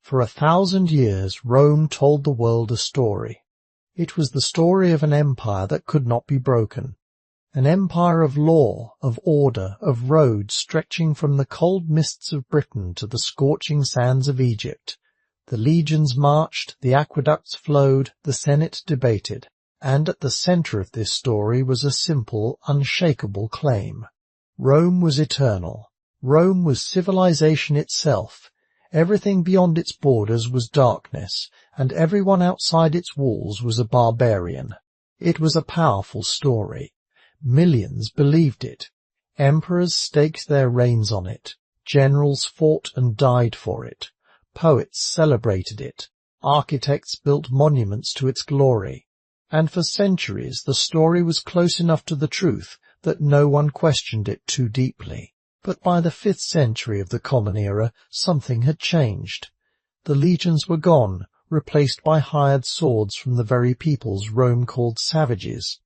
For 1,000 years Rome told the world a story. It was the story of an empire that could not be broken. An empire of law, of order, of roads stretching from the cold mists of Britain to the scorching sands of Egypt. The legions marched, the aqueducts flowed, the Senate debated. And at the center of this story was a simple, unshakable claim. Rome was eternal. Rome was civilization itself. Everything beyond its borders was darkness, and everyone outside its walls was a barbarian. It was a powerful story. Millions believed it. Emperors staked their reigns on it. Generals fought and died for it. Poets celebrated it. Architects built monuments to its glory. And for centuries the story was close enough to the truth that no one questioned it too deeply. But by the 5th century of the Common Era, something had changed. The legions were gone, replaced by hired swords from the very peoples Rome called savages.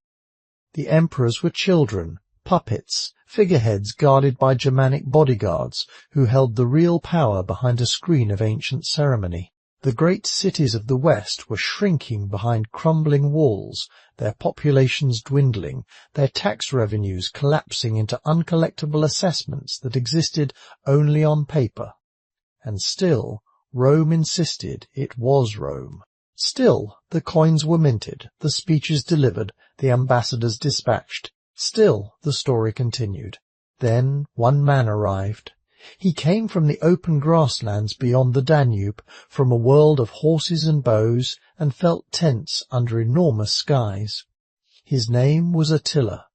The emperors were children, puppets, figureheads guarded by Germanic bodyguards who held the real power behind a screen of ancient ceremony. The great cities of the West were shrinking behind crumbling walls, their populations dwindling, their tax revenues collapsing into uncollectible assessments that existed only on paper. And still, Rome insisted it was Rome. Still, the coins were minted, the speeches delivered, the ambassadors dispatched. Still, the story continued. Then one man arrived. He came from the open grasslands beyond the Danube, from a world of horses and bows, and felt tense under enormous skies. His name was Attila.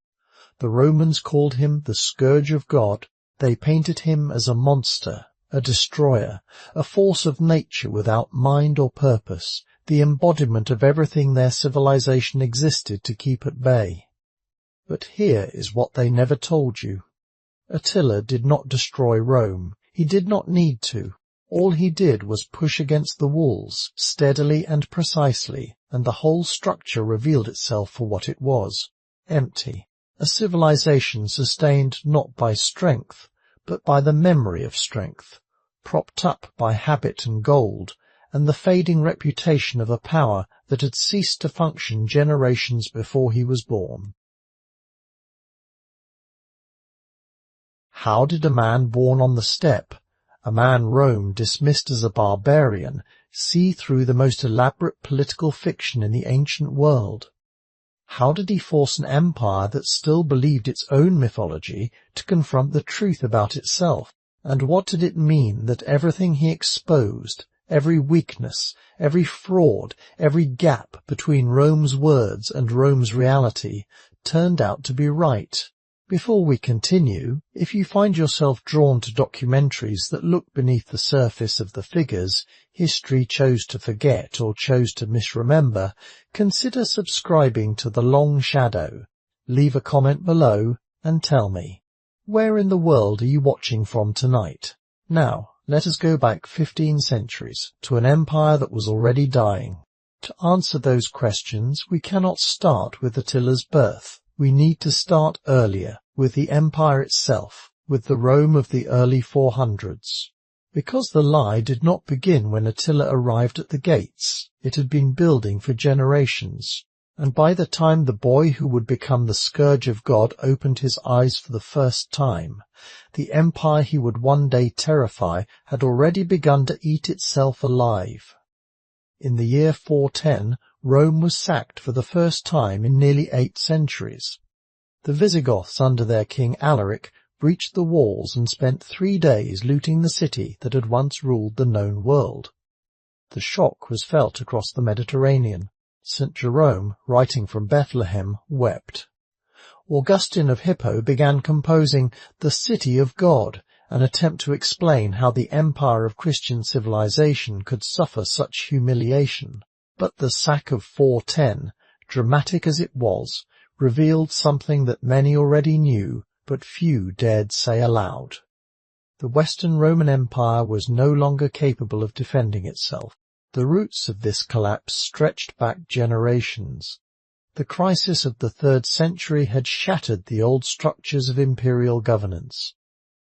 The Romans called him the Scourge of God. They painted him as a monster, a destroyer, a force of nature without mind or purpose, the embodiment of everything their civilization existed to keep at bay. But here is what they never told you. Attila did not destroy Rome. He did not need to. All he did was push against the walls, steadily and precisely, and the whole structure revealed itself for what it was, empty, a civilization sustained not by strength, but by the memory of strength, propped up by habit and gold, and the fading reputation of a power that had ceased to function generations before he was born. How did a man born on the steppe, a man Rome dismissed as a barbarian, see through the most elaborate political fiction in the ancient world? How did he force an empire that still believed its own mythology to confront the truth about itself? And what did it mean that everything he exposed, every weakness, every fraud, every gap between Rome's words and Rome's reality, turned out to be right? Before we continue, if you find yourself drawn to documentaries that look beneath the surface of the figures history chose to forget or chose to misremember, consider subscribing to The Long Shadow. Leave a comment below and tell me, where in the world are you watching from tonight? Now, let us go back 15 centuries to an empire that was already dying. To answer those questions, we cannot start with Attila's birth. We need to start earlier, with the empire itself, with the Rome of the early 400s. Because the lie did not begin when Attila arrived at the gates, it had been building for generations, and by the time the boy who would become the Scourge of God opened his eyes for the first time, the empire he would one day terrify had already begun to eat itself alive. In the year 410, Rome was sacked for the first time in nearly 8 centuries. The Visigoths under their king Alaric breached the walls and spent 3 days looting the city that had once ruled the known world. The shock was felt across the Mediterranean. St. Jerome, writing from Bethlehem, wept. Augustine of Hippo began composing The City of God, an attempt to explain how the empire of Christian civilization could suffer such humiliation. But the sack of 410, dramatic as it was, revealed something that many already knew, but few dared say aloud. The Western Roman Empire was no longer capable of defending itself. The roots of this collapse stretched back generations. The crisis of the 3rd century had shattered the old structures of imperial governance.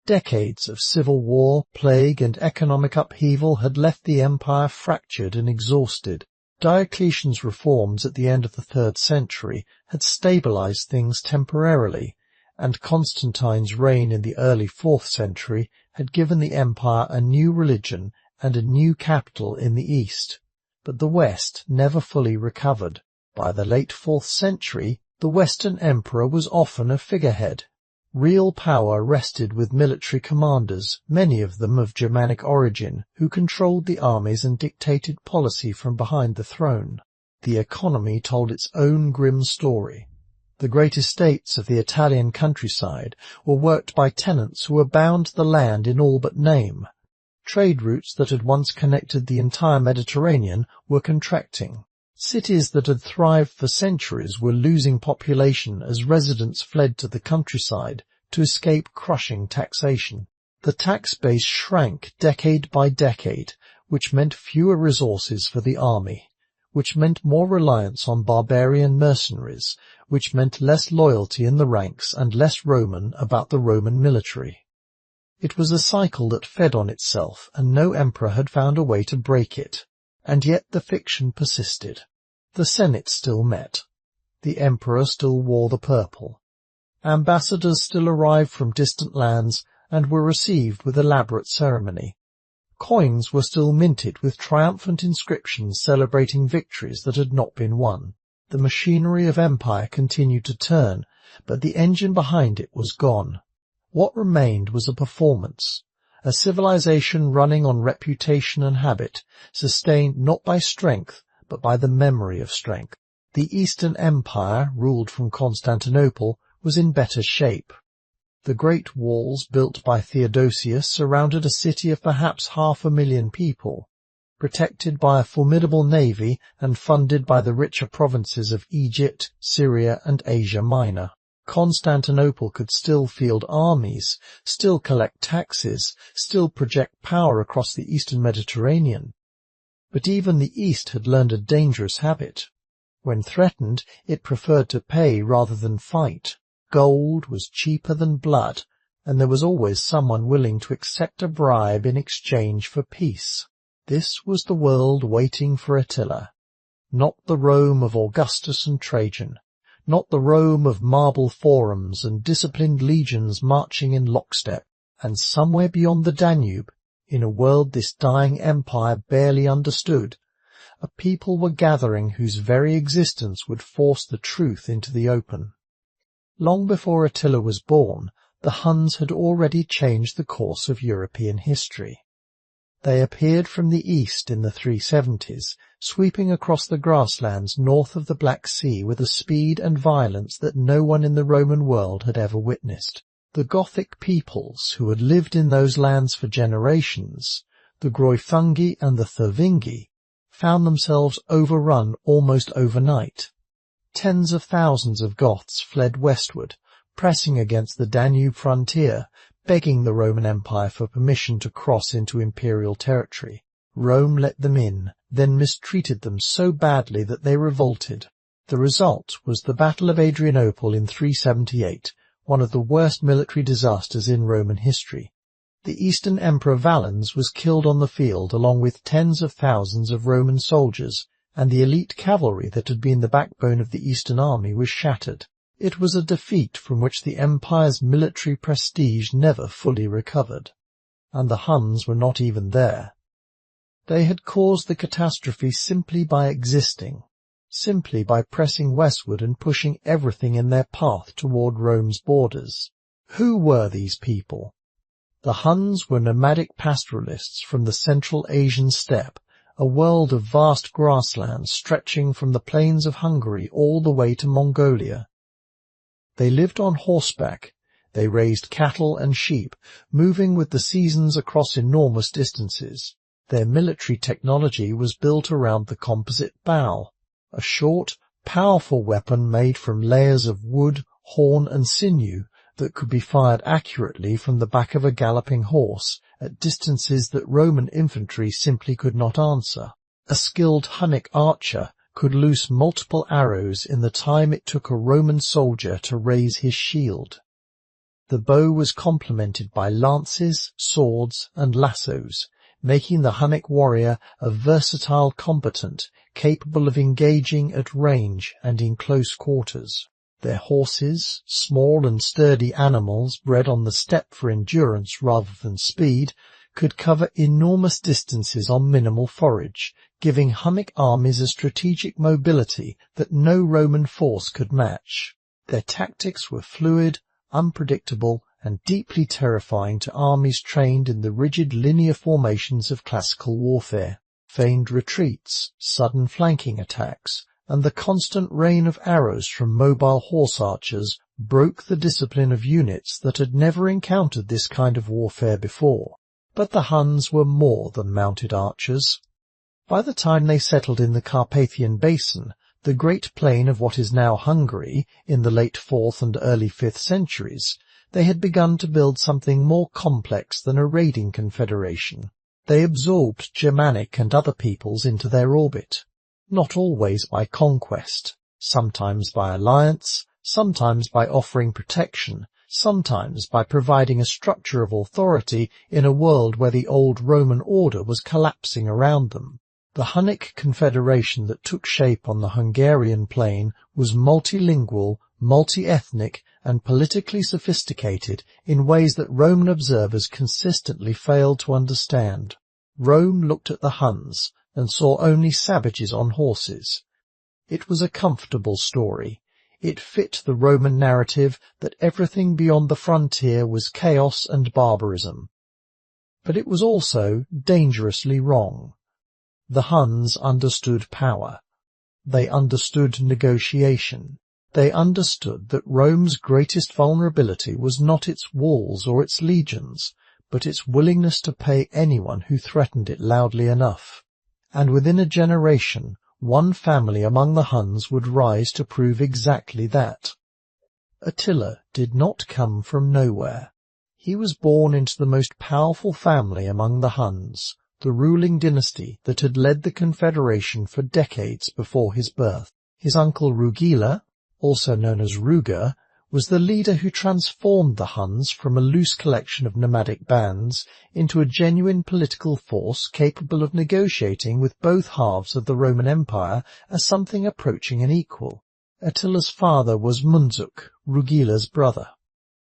Decades of civil war, plague, and economic upheaval had left the empire fractured and exhausted. Diocletian's reforms at the end of the 3rd century had stabilized things temporarily, and Constantine's reign in the early 4th century had given the empire a new religion and a new capital in the east. But the West never fully recovered. By the late 4th century, the Western emperor was often a figurehead. Real power rested with military commanders, many of them of Germanic origin, who controlled the armies and dictated policy from behind the throne. The economy told its own grim story. The great estates of the Italian countryside were worked by tenants who were bound to the land in all but name. Trade routes that had once connected the entire Mediterranean were contracting. Cities that had thrived for centuries were losing population as residents fled to the countryside to escape crushing taxation. The tax base shrank decade by decade, which meant fewer resources for the army, which meant more reliance on barbarian mercenaries, which meant less loyalty in the ranks and less Roman about the Roman military. It was a cycle that fed on itself, and no emperor had found a way to break it. And yet the fiction persisted. The Senate still met. The emperor still wore the purple. Ambassadors still arrived from distant lands and were received with elaborate ceremony. Coins were still minted with triumphant inscriptions celebrating victories that had not been won. The machinery of empire continued to turn, but the engine behind it was gone. What remained was a performance, a civilization running on reputation and habit, sustained not by strength, but by the memory of strength. The Eastern Empire, ruled from Constantinople, was in better shape. The great walls built by Theodosius surrounded a city of perhaps 500,000 people, protected by a formidable navy and funded by the richer provinces of Egypt, Syria, and Asia Minor. Constantinople could still field armies, still collect taxes, still project power across the eastern Mediterranean. But even the East had learned a dangerous habit. When threatened, it preferred to pay rather than fight. Gold was cheaper than blood, and there was always someone willing to accept a bribe in exchange for peace. This was the world waiting for Attila. Not the Rome of Augustus and Trajan. Not the Rome of marble forums and disciplined legions marching in lockstep. And somewhere beyond the Danube, in a world this dying empire barely understood, a people were gathering whose very existence would force the truth into the open. Long before Attila was born, the Huns had already changed the course of European history. They appeared from the east in the 370s, sweeping across the grasslands north of the Black Sea with a speed and violence that no one in the Roman world had ever witnessed. The Gothic peoples who had lived in those lands for generations, the Greuthungi and the Thervingi, found themselves overrun almost overnight. Tens of thousands of Goths fled westward, pressing against the Danube frontier, begging the Roman Empire for permission to cross into imperial territory. Rome let them in, then mistreated them so badly that they revolted. The result was the Battle of Adrianople in 378, one of the worst military disasters in Roman history. The Eastern Emperor Valens was killed on the field along with tens of thousands of Roman soldiers, and the elite cavalry that had been the backbone of the Eastern army was shattered. It was a defeat from which the empire's military prestige never fully recovered. And the Huns were not even there. They had caused the catastrophe simply by existing, simply by pressing westward and pushing everything in their path toward Rome's borders. Who were these people? The Huns were nomadic pastoralists from the Central Asian steppe, a world of vast grasslands stretching from the plains of Hungary all the way to Mongolia. They lived on horseback. They raised cattle and sheep, moving with the seasons across enormous distances. Their military technology was built around the composite bow, a short, powerful weapon made from layers of wood, horn, and sinew that could be fired accurately from the back of a galloping horse at distances that Roman infantry simply could not answer. A skilled Hunnic archer could loose multiple arrows in the time it took a Roman soldier to raise his shield. The bow was complemented by lances, swords, and lassos, making the Hunnic warrior a versatile combatant capable of engaging at range and in close quarters. Their horses, small and sturdy animals bred on the steppe for endurance rather than speed, could cover enormous distances on minimal forage, giving Hunnic armies a strategic mobility that no Roman force could match. Their tactics were fluid, unpredictable, and deeply terrifying to armies trained in the rigid linear formations of classical warfare. Feigned retreats, sudden flanking attacks, and the constant rain of arrows from mobile horse archers broke the discipline of units that had never encountered this kind of warfare before. But the Huns were more than mounted archers. By the time they settled in the Carpathian Basin, the great plain of what is now Hungary, in the late 4th and early 5th centuries, they had begun to build something more complex than a raiding confederation. They absorbed Germanic and other peoples into their orbit, not always by conquest, sometimes by alliance, sometimes by offering protection, sometimes by providing a structure of authority in a world where the old Roman order was collapsing around them. The Hunnic confederation that took shape on the Hungarian plain was multilingual, multi-ethnic, and politically sophisticated in ways that Roman observers consistently failed to understand. Rome looked at the Huns and saw only savages on horses. It was a comfortable story. It fit the Roman narrative that everything beyond the frontier was chaos and barbarism. But it was also dangerously wrong. The Huns understood power. They understood negotiation. They understood that Rome's greatest vulnerability was not its walls or its legions, but its willingness to pay anyone who threatened it loudly enough. And within a generation, one family among the Huns would rise to prove exactly that. Attila did not come from nowhere. He was born into the most powerful family among the Huns, the ruling dynasty that had led the confederation for decades before his birth. His uncle Rugila, also known as Ruger, was the leader who transformed the Huns from a loose collection of nomadic bands into a genuine political force capable of negotiating with both halves of the Roman Empire as something approaching an equal. Attila's father was Mundzuk, Rugila's brother.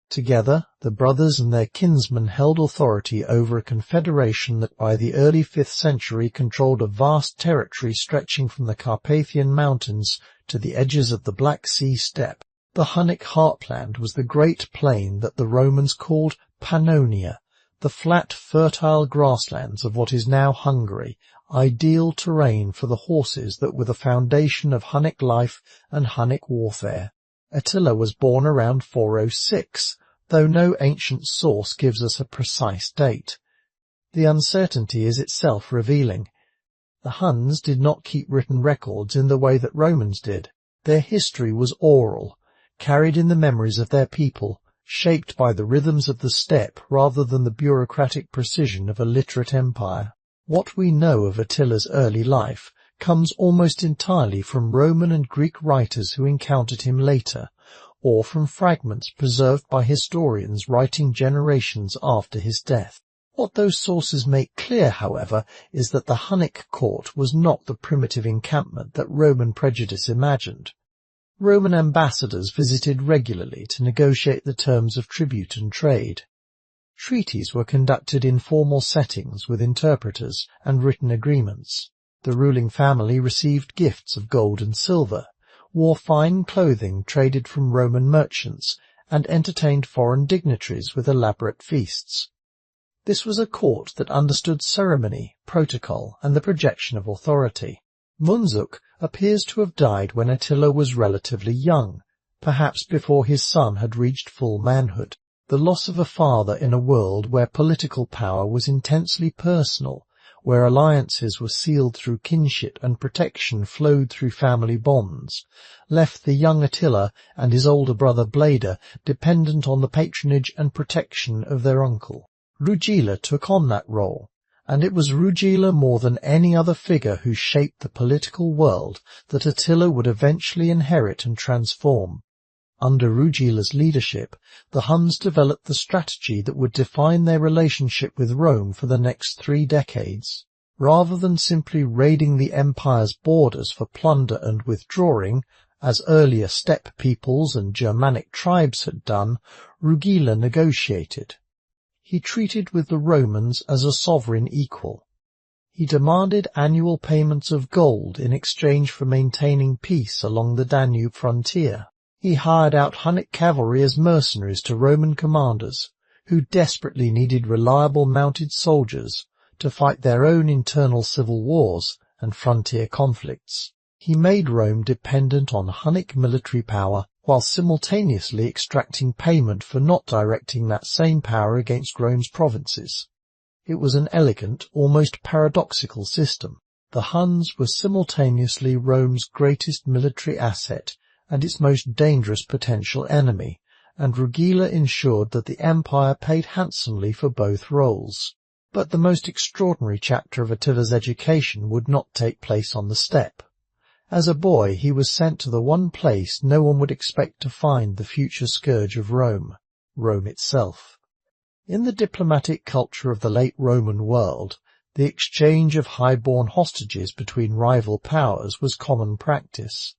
Together, the brothers and their kinsmen held authority over a confederation that by the early 5th century controlled a vast territory stretching from the Carpathian Mountains to the edges of the Black Sea steppe. The Hunnic heartland was the great plain that the Romans called Pannonia, the flat, fertile grasslands of what is now Hungary, ideal terrain for the horses that were the foundation of Hunnic life and Hunnic warfare. Attila was born around 406, though no ancient source gives us a precise date. The uncertainty is itself revealing. The Huns did not keep written records in the way that Romans did. Their history was oral, carried in the memories of their people, shaped by the rhythms of the steppe rather than the bureaucratic precision of a literate empire. What we know of Attila's early life comes almost entirely from Roman and Greek writers who encountered him later, or from fragments preserved by historians writing generations after his death. What those sources make clear, however, is that the Hunnic court was not the primitive encampment that Roman prejudice imagined. Roman ambassadors visited regularly to negotiate the terms of tribute and trade. Treaties were conducted in formal settings with interpreters and written agreements. The ruling family received gifts of gold and silver, wore fine clothing traded from Roman merchants, and entertained foreign dignitaries with elaborate feasts. This was a court that understood ceremony, protocol, and the projection of authority. Mundzuk appears to have died when Attila was relatively young, perhaps before his son had reached full manhood. The loss of a father in a world where political power was intensely personal, where alliances were sealed through kinship and protection flowed through family bonds, left the young Attila and his older brother Bleda dependent on the patronage and protection of their uncle. Rugila took on that role, and it was Rugila more than any other figure who shaped the political world that Attila would eventually inherit and transform. Under Rugila's leadership, the Huns developed the strategy that would define their relationship with Rome for the next 3 decades. Rather than simply raiding the empire's borders for plunder and withdrawing, as earlier steppe peoples and Germanic tribes had done, Rugila negotiated. He treated with the Romans as a sovereign equal. He demanded annual payments of gold in exchange for maintaining peace along the Danube frontier. He hired out Hunnic cavalry as mercenaries to Roman commanders, who desperately needed reliable mounted soldiers to fight their own internal civil wars and frontier conflicts. He made Rome dependent on Hunnic military power while simultaneously extracting payment for not directing that same power against Rome's provinces. It was an elegant, almost paradoxical system. The Huns were simultaneously Rome's greatest military asset and its most dangerous potential enemy, and Rugila ensured that the empire paid handsomely for both roles. But the most extraordinary chapter of Attila's education would not take place on the steppe. As a boy, he was sent to the one place no one would expect to find the future scourge of Rome, Rome itself. In the diplomatic culture of the late Roman world, the exchange of high-born hostages between rival powers was common practice.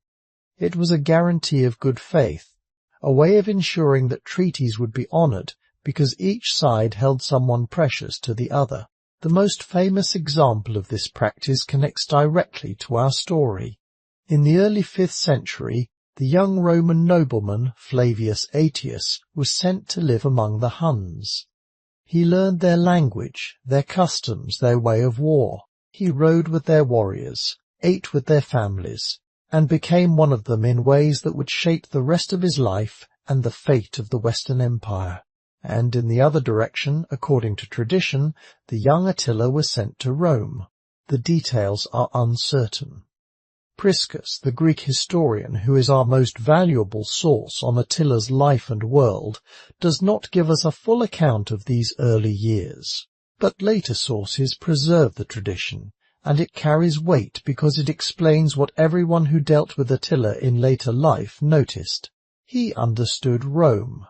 It was a guarantee of good faith, a way of ensuring that treaties would be honored because each side held someone precious to the other. The most famous example of this practice connects directly to our story. In the early 5th century, the young Roman nobleman Flavius Aetius was sent to live among the Huns. He learned their language, their customs, their way of war. He rode with their warriors, ate with their families, and became one of them in ways that would shape the rest of his life and the fate of the Western Empire. And in the other direction, according to tradition, the young Attila was sent to Rome. The details are uncertain. Priscus, the Greek historian who is our most valuable source on Attila's life and world, does not give us a full account of these early years. But later sources preserve the tradition, and it carries weight because it explains what everyone who dealt with Attila in later life noticed. He understood Rome.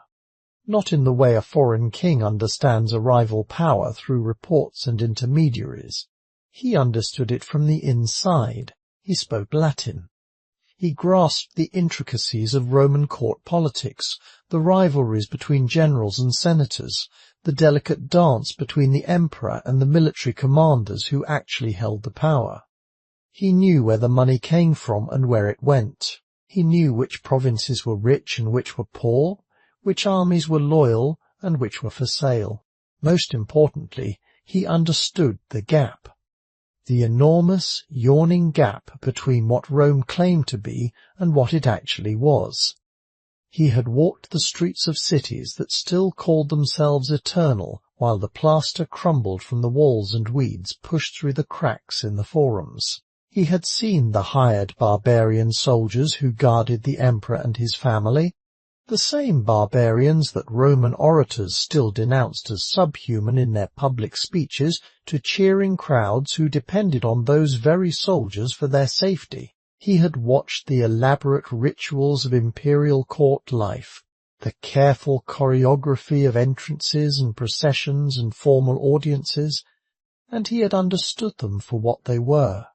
Not in the way a foreign king understands a rival power through reports and intermediaries. He understood it from the inside. He spoke Latin. He grasped the intricacies of Roman court politics, the rivalries between generals and senators, the delicate dance between the emperor and the military commanders who actually held the power. He knew where the money came from and where it went. He knew which provinces were rich and which were poor, which armies were loyal and which were for sale. Most importantly, he understood the gap. The enormous, yawning gap between what Rome claimed to be and what it actually was. He had walked the streets of cities that still called themselves eternal while the plaster crumbled from the walls and weeds pushed through the cracks in the forums. He had seen the hired barbarian soldiers who guarded the emperor and his family, the same barbarians that Roman orators still denounced as subhuman in their public speeches to cheering crowds who depended on those very soldiers for their safety. He had watched the elaborate rituals of imperial court life, the careful choreography of entrances and processions and formal audiences, and he had understood them for what they were.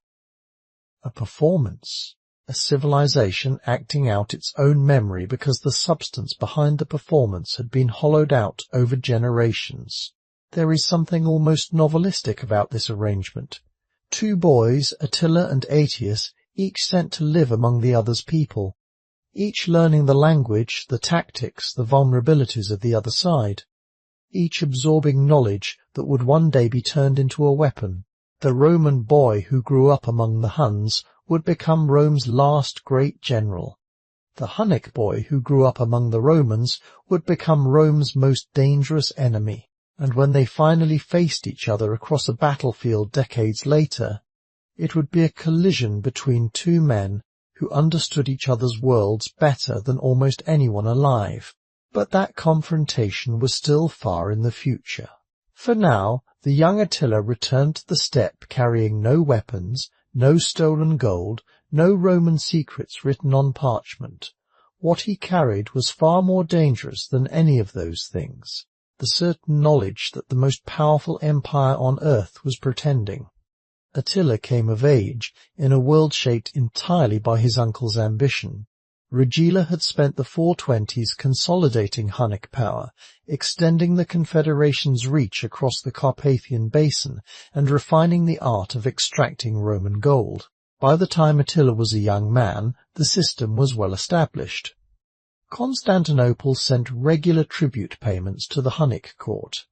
A performance. A civilization acting out its own memory because the substance behind the performance had been hollowed out over generations. There is something almost novelistic about this arrangement. 2 boys, Attila and Aetius, each sent to live among the other's people, each learning the language, the tactics, the vulnerabilities of the other side, each absorbing knowledge that would one day be turned into a weapon. The Roman boy who grew up among the Huns would become Rome's last great general. The Hunnic boy who grew up among the Romans would become Rome's most dangerous enemy, and when they finally faced each other across a battlefield decades later, it would be a collision between 2 men who understood each other's worlds better than almost anyone alive. But that confrontation was still far in the future. For now, the young Attila returned to the steppe carrying no weapons, no stolen gold, no Roman secrets written on parchment. What he carried was far more dangerous than any of those things, the certain knowledge that the most powerful empire on earth was pretending. Attila came of age in a world shaped entirely by his uncle's ambition. Rugila had spent the 420s consolidating Hunnic power, extending the Confederation's reach across the Carpathian Basin and refining the art of extracting Roman gold. By the time Attila was a young man, the system was well established. Constantinople sent regular tribute payments to the Hunnic court.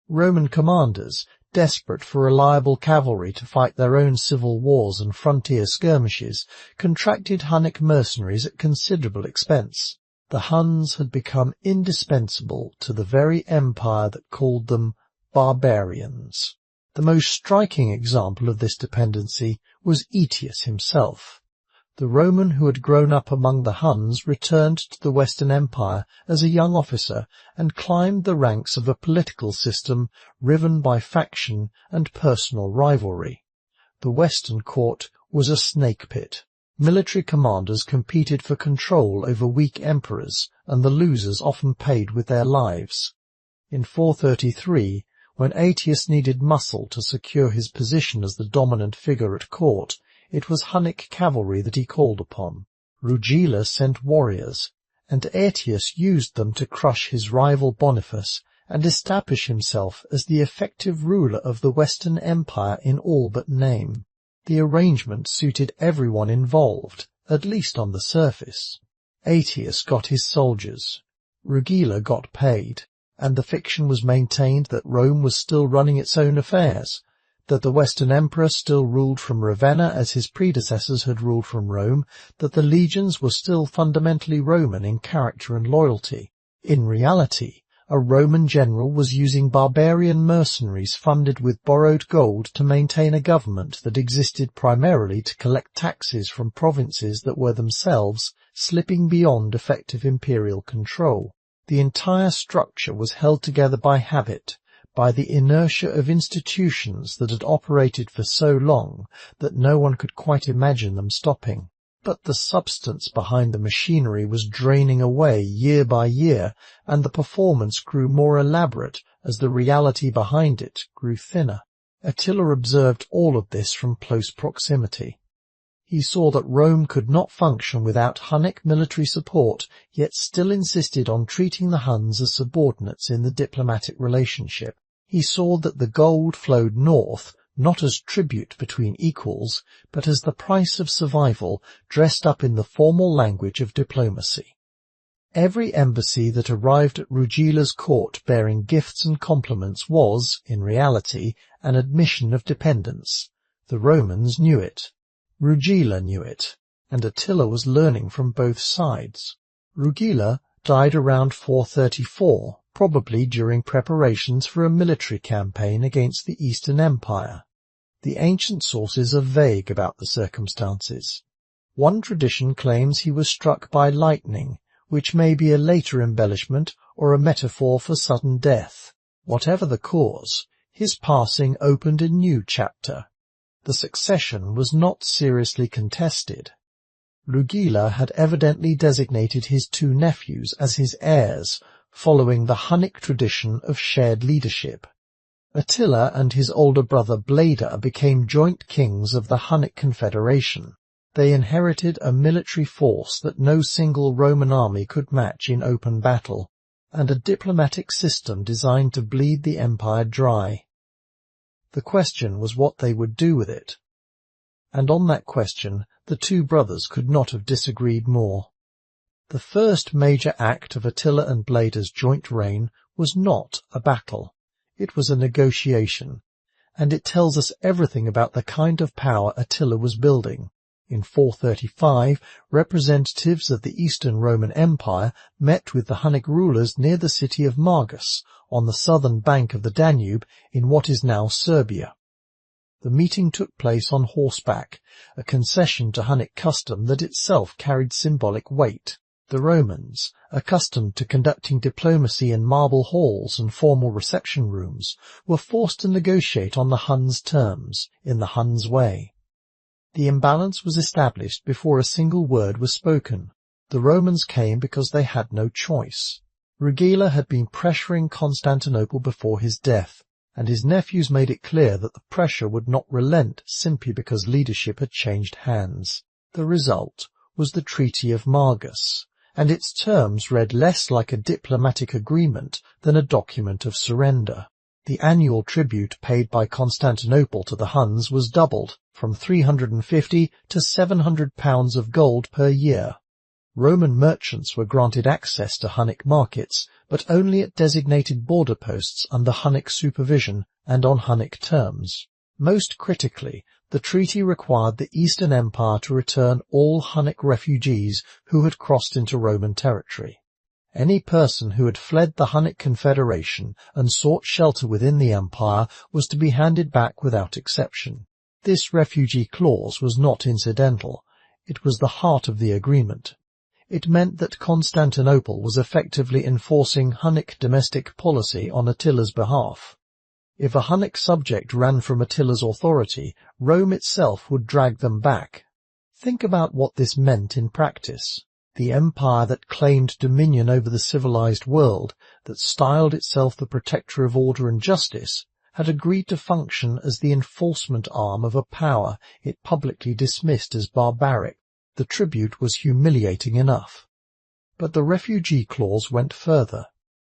Roman commanders, desperate for reliable cavalry to fight their own civil wars and frontier skirmishes, contracted Hunnic mercenaries at considerable expense. The Huns had become indispensable to the very empire that called them barbarians. The most striking example of this dependency was Aetius himself. The Roman who had grown up among the Huns returned to the Western Empire as a young officer and climbed the ranks of a political system riven by faction and personal rivalry. The Western court was a snake pit. Military commanders competed for control over weak emperors, and the losers often paid with their lives. In 433, when Aetius needed muscle to secure his position as the dominant figure at court, it was Hunnic cavalry that he called upon. Rugila sent warriors, and Aetius used them to crush his rival Boniface and establish himself as the effective ruler of the Western Empire in all but name. The arrangement suited everyone involved, at least on the surface. Aetius got his soldiers, Rugila got paid, and the fiction was maintained that Rome was still running its own affairs, that the Western Emperor still ruled from Ravenna as his predecessors had ruled from Rome, that the legions were still fundamentally Roman in character and loyalty. In reality, a Roman general was using barbarian mercenaries funded with borrowed gold to maintain a government that existed primarily to collect taxes from provinces that were themselves slipping beyond effective imperial control. The entire structure was held together by habit, by the inertia of institutions that had operated for so long that no one could quite imagine them stopping. But the substance behind the machinery was draining away year by year, and the performance grew more elaborate as the reality behind it grew thinner. Attila observed all of this from close proximity. He saw that Rome could not function without Hunnic military support, yet still insisted on treating the Huns as subordinates in the diplomatic relationship. He saw that the gold flowed north, not as tribute between equals, but as the price of survival dressed up in the formal language of diplomacy. Every embassy that arrived at Rugila's court bearing gifts and compliments was, in reality, an admission of dependence. The Romans knew it. Rugila knew it, and Attila was learning from both sides. Rugila died around 434, probably during preparations for a military campaign against the Eastern Empire. The ancient sources are vague about the circumstances. One tradition claims he was struck by lightning, which may be a later embellishment or a metaphor for sudden death. Whatever the cause, his passing opened a new chapter. The succession was not seriously contested. Rugila had evidently designated his two nephews as his heirs, following the Hunnic tradition of shared leadership. Attila and his older brother Bleda became joint kings of the Hunnic Confederation. They inherited a military force that no single Roman army could match in open battle, and a diplomatic system designed to bleed the empire dry. The question was what they would do with it. And on that question, the two brothers could not have disagreed more. The first major act of Attila and Bleda's joint reign was not a battle. It was a negotiation, and it tells us everything about the kind of power Attila was building. In 435, representatives of the Eastern Roman Empire met with the Hunnic rulers near the city of Margus, on the southern bank of the Danube in what is now Serbia. The meeting took place on horseback, a concession to Hunnic custom that itself carried symbolic weight. The Romans, accustomed to conducting diplomacy in marble halls and formal reception rooms, were forced to negotiate on the Huns' terms, in the Huns' way. The imbalance was established before a single word was spoken. The Romans came because they had no choice. Rugila had been pressuring Constantinople before his death, and his nephews made it clear that the pressure would not relent simply because leadership had changed hands. The result was the Treaty of Margus, and its terms read less like a diplomatic agreement than a document of surrender. The annual tribute paid by Constantinople to the Huns was doubled, from 350 to £700 of gold per year. Roman merchants were granted access to Hunnic markets, but only at designated border posts under Hunnic supervision and on Hunnic terms. Most critically, the treaty required the Eastern Empire to return all Hunnic refugees who had crossed into Roman territory. Any person who had fled the Hunnic Confederation and sought shelter within the empire was to be handed back without exception. This refugee clause was not incidental. It was the heart of the agreement. It meant that Constantinople was effectively enforcing Hunnic domestic policy on Attila's behalf. If a Hunnic subject ran from Attila's authority, Rome itself would drag them back. Think about what this meant in practice. The empire that claimed dominion over the civilized world, that styled itself the protector of order and justice, had agreed to function as the enforcement arm of a power it publicly dismissed as barbaric. The tribute was humiliating enough. But the refugee clause went further.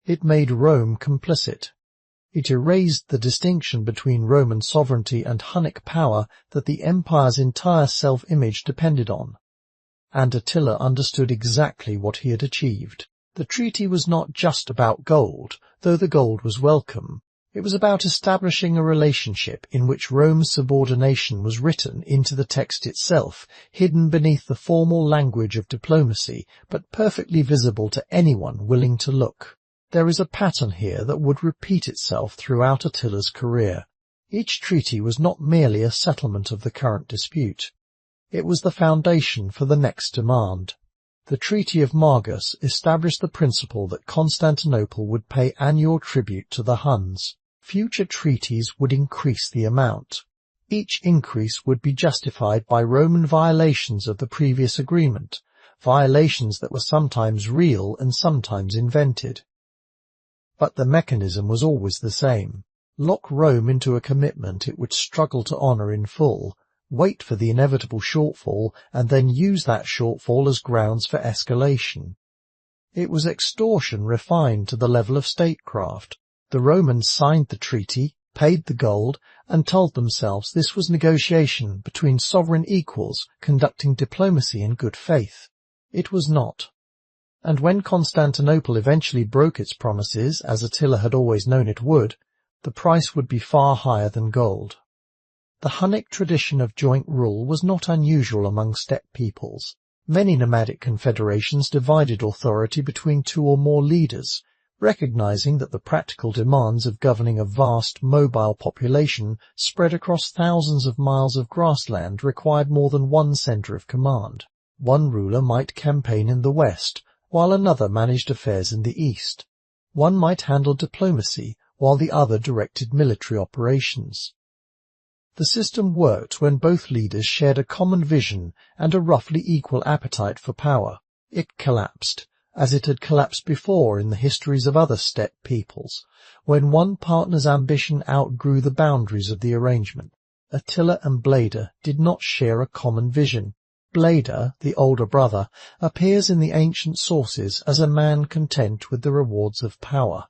It made Rome complicit. It erased the distinction between Roman sovereignty and Hunnic power that the empire's entire self-image depended on. And Attila understood exactly what he had achieved. The treaty was not just about gold, though the gold was welcome. It was about establishing a relationship in which Rome's subordination was written into the text itself, hidden beneath the formal language of diplomacy, but perfectly visible to anyone willing to look. There is a pattern here that would repeat itself throughout Attila's career. Each treaty was not merely a settlement of the current dispute. It was the foundation for the next demand. The Treaty of Margus established the principle that Constantinople would pay annual tribute to the Huns. Future treaties would increase the amount. Each increase would be justified by Roman violations of the previous agreement, violations that were sometimes real and sometimes invented. But the mechanism was always the same. Lock Rome into a commitment it would struggle to honor in full, wait for the inevitable shortfall, and then use that shortfall as grounds for escalation. It was extortion refined to the level of statecraft. The Romans signed the treaty, paid the gold, and told themselves this was negotiation between sovereign equals conducting diplomacy in good faith. It was not. And when Constantinople eventually broke its promises, as Attila had always known it would, the price would be far higher than gold. The Hunnic tradition of joint rule was not unusual among steppe peoples. Many nomadic confederations divided authority between two or more leaders, recognizing that the practical demands of governing a vast, mobile population spread across thousands of miles of grassland required more than one center of command. One ruler might campaign in the west, while another managed affairs in the east. One might handle diplomacy, while the other directed military operations. The system worked when both leaders shared a common vision and a roughly equal appetite for power. It collapsed, as it had collapsed before in the histories of other steppe peoples, when one partner's ambition outgrew the boundaries of the arrangement. Attila and Bleda did not share a common vision. Bleda, the older brother, appears in the ancient sources as a man content with the rewards of power.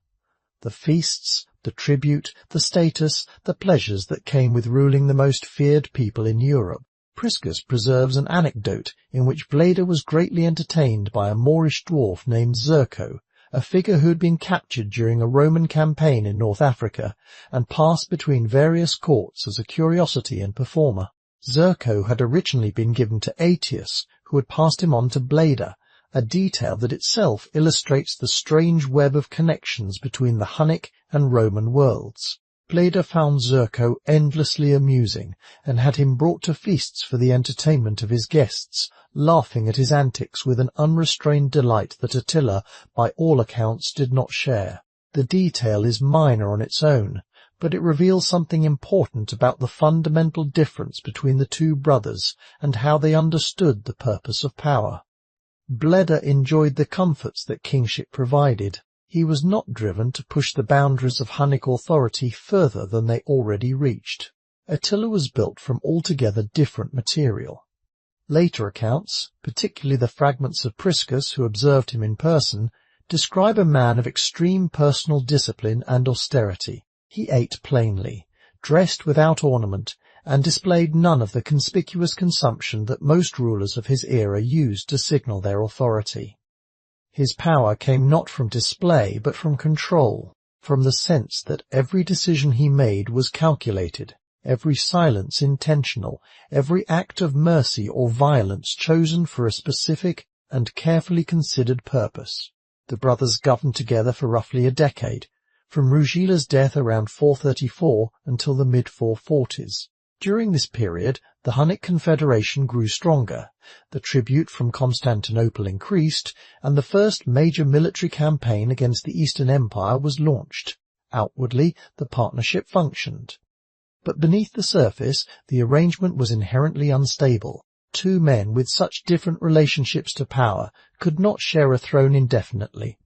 The feasts, the tribute, the status, the pleasures that came with ruling the most feared people in Europe. Priscus preserves an anecdote in which Bleda was greatly entertained by a Moorish dwarf named Zirco, a figure who had been captured during a Roman campaign in North Africa and passed between various courts as a curiosity and performer. Zirco had originally been given to Aetius, who had passed him on to Bleda, a detail that itself illustrates the strange web of connections between the Hunnic and Roman worlds. Bleda found Zirco endlessly amusing and had him brought to feasts for the entertainment of his guests, laughing at his antics with an unrestrained delight that Attila, by all accounts, did not share. The detail is minor on its own, but it reveals something important about the fundamental difference between the two brothers and how they understood the purpose of power. Bleda enjoyed the comforts that kingship provided. He was not driven to push the boundaries of Hunnic authority further than they already reached. Attila was built from altogether different material. Later accounts, particularly the fragments of Priscus who observed him in person, describe a man of extreme personal discipline and austerity. He ate plainly, dressed without ornament, and displayed none of the conspicuous consumption that most rulers of his era used to signal their authority. His power came not from display but from control, from the sense that every decision he made was calculated, every silence intentional, every act of mercy or violence chosen for a specific and carefully considered purpose. The brothers governed together for roughly a decade, from Rugila's death around 434 until the mid-440s. During this period, the Hunnic Confederation grew stronger, the tribute from Constantinople increased, and the first major military campaign against the Eastern Empire was launched. Outwardly, the partnership functioned. But beneath the surface, the arrangement was inherently unstable. Two men with such different relationships to power could not share a throne indefinitely.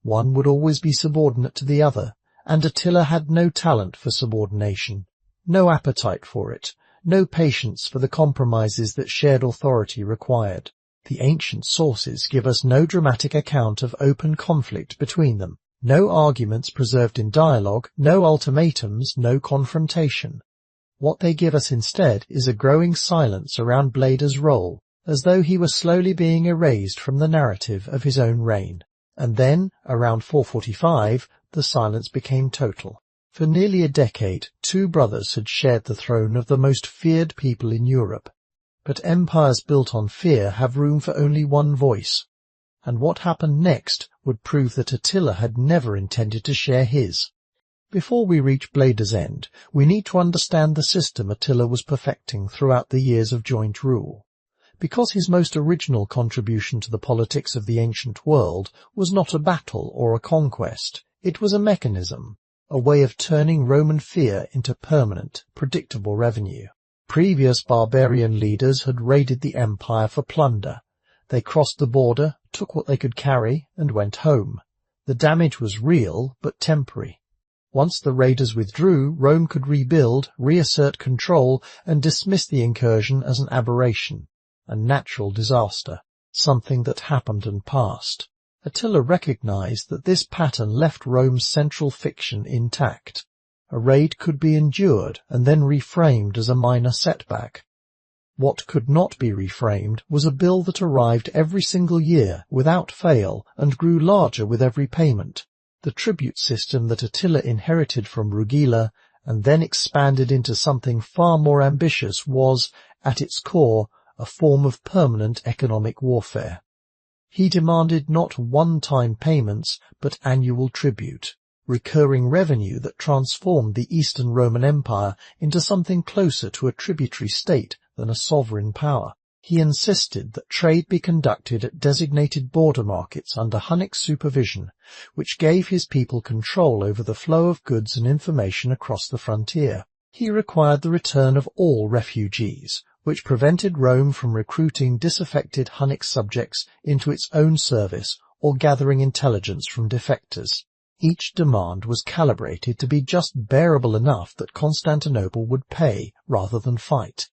One would always be subordinate to the other, and Attila had no talent for subordination, no appetite for it, no patience for the compromises that shared authority required. The ancient sources give us no dramatic account of open conflict between them, no arguments preserved in dialogue, no ultimatums, no confrontation. What they give us instead is a growing silence around Bleda's role, as though he were slowly being erased from the narrative of his own reign. And then, around 445, the silence became total. For nearly a decade, two brothers had shared the throne of the most feared people in Europe. But empires built on fear have room for only one voice. And what happened next would prove that Attila had never intended to share his. Before we reach Bleda's end, we need to understand the system Attila was perfecting throughout the years of joint rule. Because his most original contribution to the politics of the ancient world was not a battle or a conquest, it was a mechanism, a way of turning Roman fear into permanent, predictable revenue. Previous barbarian leaders had raided the empire for plunder. They crossed the border, took what they could carry, and went home. The damage was real, but temporary. Once the raiders withdrew, Rome could rebuild, reassert control, and dismiss the incursion as an aberration, a natural disaster, something that happened and passed. Attila recognized that this pattern left Rome's central fiction intact. A raid could be endured and then reframed as a minor setback. What could not be reframed was a bill that arrived every single year without fail and grew larger with every payment. The tribute system that Attila inherited from Rugila and then expanded into something far more ambitious was, at its core, a form of permanent economic warfare. He demanded not one-time payments, but annual tribute, recurring revenue that transformed the Eastern Roman Empire into something closer to a tributary state than a sovereign power. He insisted that trade be conducted at designated border markets under Hunnic supervision, which gave his people control over the flow of goods and information across the frontier. He required the return of all refugees, which prevented Rome from recruiting disaffected Hunnic subjects into its own service or gathering intelligence from defectors. Each demand was calibrated to be just bearable enough that Constantinople would pay rather than fight.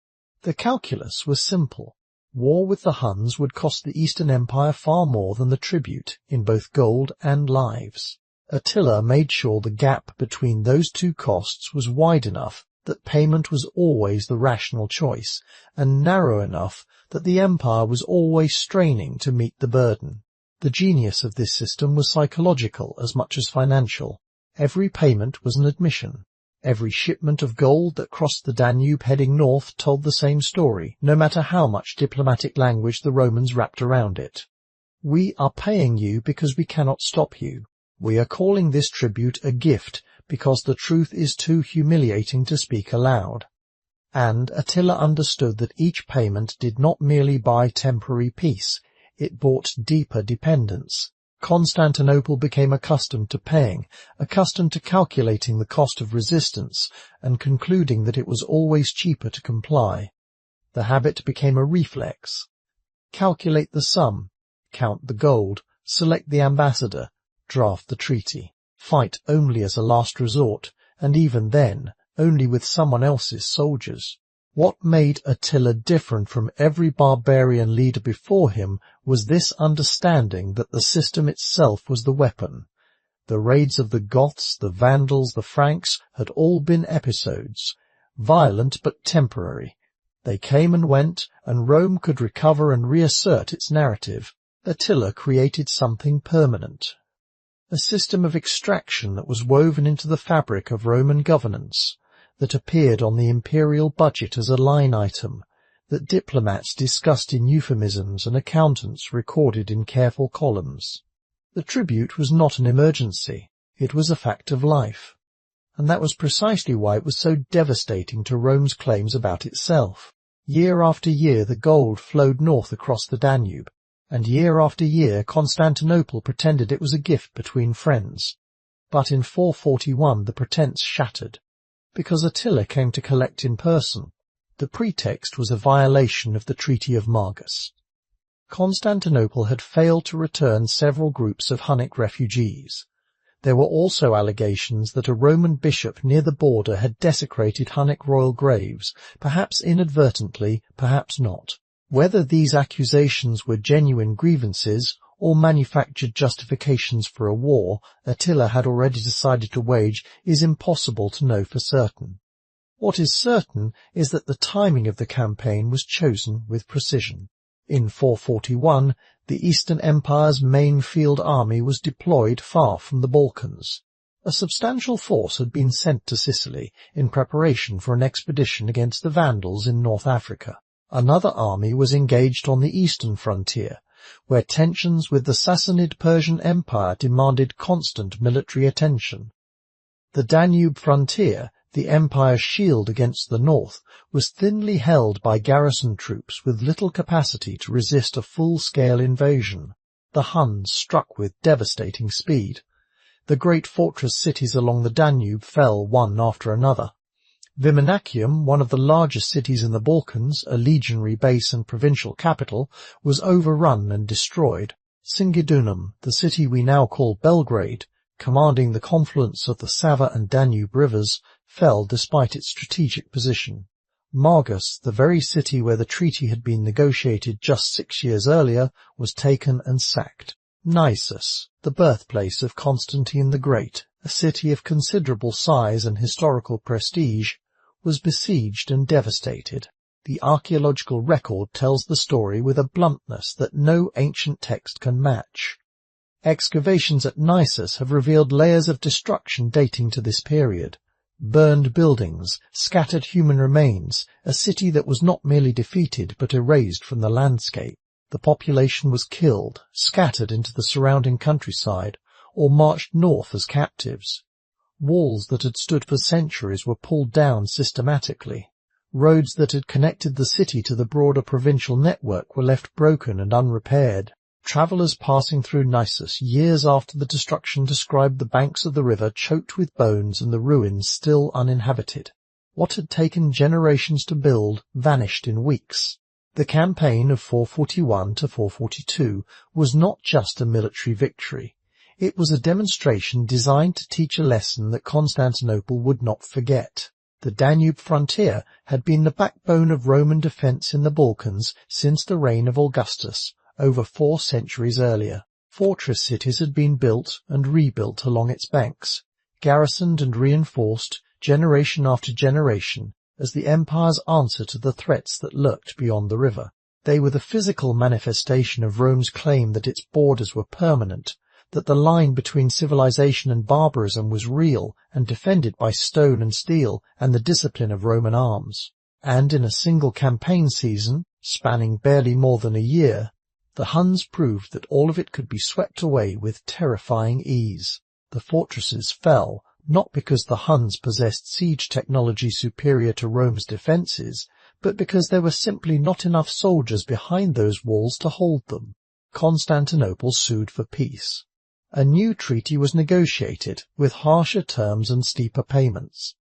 The calculus was simple. War with the Huns would cost the Eastern Empire far more than the tribute, in both gold and lives. Attila made sure the gap between those two costs was wide enough that payment was always the rational choice, and narrow enough that the empire was always straining to meet the burden. The genius of this system was psychological as much as financial. Every payment was an admission. Every shipment of gold that crossed the Danube heading north told the same story, no matter how much diplomatic language the Romans wrapped around it. We are paying you because we cannot stop you. We are calling this tribute a gift because the truth is too humiliating to speak aloud. And Attila understood that each payment did not merely buy temporary peace, it bought deeper dependence. Constantinople became accustomed to paying, accustomed to calculating the cost of resistance, and concluding that it was always cheaper to comply. The habit became a reflex. Calculate the sum. count the gold, select the ambassador, draft the treaty, fight only as a last resort, and even then, only with someone else's soldiers. What made Attila different from every barbarian leader before him was this understanding that the system itself was the weapon. The raids of the Goths, the Vandals, the Franks had all been episodes, violent but temporary. They came and went, and Rome could recover and reassert its narrative. Attila created something permanent. A system of extraction that was woven into the fabric of Roman governance, that appeared on the imperial budget as a line item, that diplomats discussed in euphemisms and accountants recorded in careful columns. The tribute was not an emergency, it was a fact of life. And that was precisely why it was so devastating to Rome's claims about itself. Year after year the gold flowed north across the Danube, and year after year Constantinople pretended it was a gift between friends. But in 441 the pretense shattered, because Attila came to collect in person. The pretext was a violation of the Treaty of Margus. Constantinople had failed to return several groups of Hunnic refugees. There were also allegations that a Roman bishop near the border had desecrated Hunnic royal graves, perhaps inadvertently, perhaps not. Whether these accusations were genuine grievances or manufactured justifications for a war Attila had already decided to wage is impossible to know for certain. What is certain is that the timing of the campaign was chosen with precision. In 441, the Eastern Empire's main field army was deployed far from the Balkans. A substantial force had been sent to Sicily in preparation for an expedition against the Vandals in North Africa. Another army was engaged on the eastern frontier, where tensions with the Sassanid Persian Empire demanded constant military attention. The Danube frontier, the empire's shield against the north, was thinly held by garrison troops with little capacity to resist a full-scale invasion. The Huns struck with devastating speed. The great fortress cities along the Danube fell one after another. Viminacium, one of the largest cities in the Balkans, a legionary base and provincial capital, was overrun and destroyed. Singidunum, the city we now call Belgrade, commanding the confluence of the Sava and Danube rivers, fell despite its strategic position. Margus, the very city where the treaty had been negotiated just 6 years earlier, was taken and sacked. Nisus, the birthplace of Constantine the Great, a city of considerable size and historical prestige, was besieged and devastated. The archaeological record tells the story with a bluntness that no ancient text can match. Excavations at Nisus have revealed layers of destruction dating to this period. Burned buildings, scattered human remains, a city that was not merely defeated but erased from the landscape. The population was killed, scattered into the surrounding countryside, or marched north as captives. Walls that had stood for centuries were pulled down systematically. Roads that had connected the city to the broader provincial network were left broken and unrepaired. Travellers passing through Nisus years after the destruction described the banks of the river choked with bones and the ruins still uninhabited. What had taken generations to build vanished in weeks. The campaign of 441 to 442 was not just a military victory. It was a demonstration designed to teach a lesson that Constantinople would not forget. The Danube frontier had been the backbone of Roman defence in the Balkans since the reign of Augustus, over 4 centuries earlier. Fortress cities had been built and rebuilt along its banks, garrisoned and reinforced generation after generation as the empire's answer to the threats that lurked beyond the river. They were the physical manifestation of Rome's claim that its borders were permanent, that the line between civilization and barbarism was real and defended by stone and steel and the discipline of Roman arms. And in a single campaign season, spanning barely more than a year, the Huns proved that all of it could be swept away with terrifying ease. The fortresses fell, not because the Huns possessed siege technology superior to Rome's defences, but because there were simply not enough soldiers behind those walls to hold them. Constantinople sued for peace. A new treaty was negotiated, with harsher terms and steeper payments.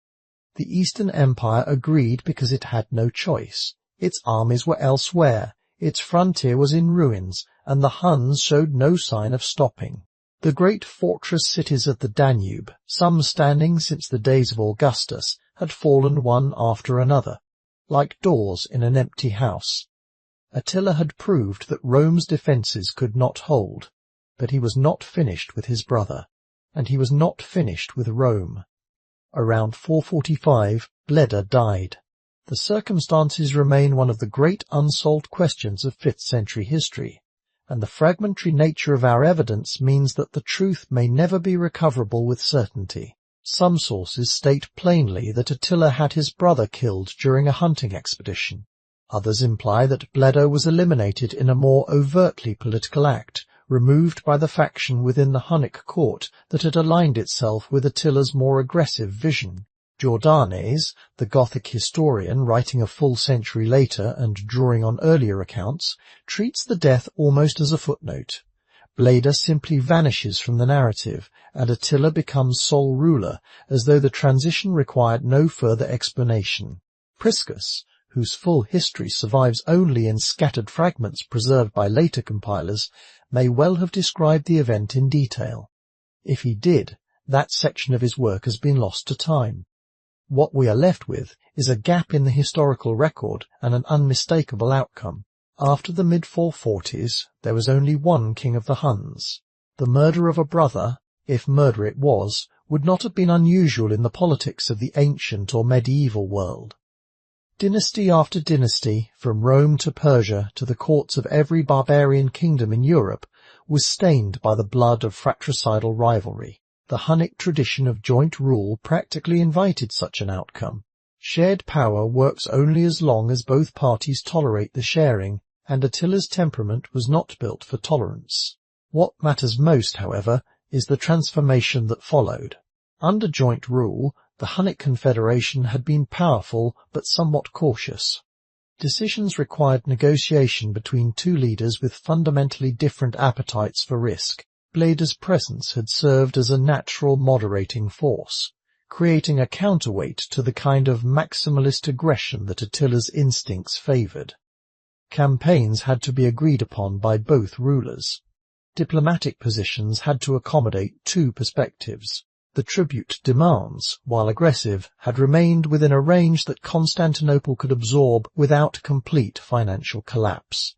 The Eastern Empire agreed because it had no choice. Its armies were elsewhere, its frontier was in ruins, and the Huns showed no sign of stopping. The great fortress cities of the Danube, some standing since the days of Augustus, had fallen one after another, like doors in an empty house. Attila had proved that Rome's defences could not hold, but he was not finished with his brother, and he was not finished with Rome. Around 445, Bleda died. The circumstances remain one of the great unsolved questions of 5th century history, and the fragmentary nature of our evidence means that the truth may never be recoverable with certainty. Some sources state plainly that Attila had his brother killed during a hunting expedition. Others imply that Bleda was eliminated in a more overtly political act, removed by the faction within the Hunnic court that had aligned itself with Attila's more aggressive vision. Jordanes, the Gothic historian writing a full century later and drawing on earlier accounts, treats the death almost as a footnote. Bleda simply vanishes from the narrative, and Attila becomes sole ruler, as though the transition required no further explanation. Priscus, whose full history survives only in scattered fragments preserved by later compilers, may well have described the event in detail. If he did, that section of his work has been lost to time. What we are left with is a gap in the historical record and an unmistakable outcome. After the mid-440s, there was only one king of the Huns. The murder of a brother, if murder it was, would not have been unusual in the politics of the ancient or medieval world. Dynasty after dynasty, from Rome to Persia to the courts of every barbarian kingdom in Europe, was stained by the blood of fratricidal rivalry. The Hunnic tradition of joint rule practically invited such an outcome. Shared power works only as long as both parties tolerate the sharing, and Attila's temperament was not built for tolerance. What matters most, however, is the transformation that followed. Under joint rule, the Hunnic confederation had been powerful but somewhat cautious. Decisions required negotiation between two leaders with fundamentally different appetites for risk. Bleda's presence had served as a natural moderating force, creating a counterweight to the kind of maximalist aggression that Attila's instincts favoured. Campaigns had to be agreed upon by both rulers. Diplomatic positions had to accommodate two perspectives. The tribute demands, while aggressive, had remained within a range that Constantinople could absorb without complete financial collapse.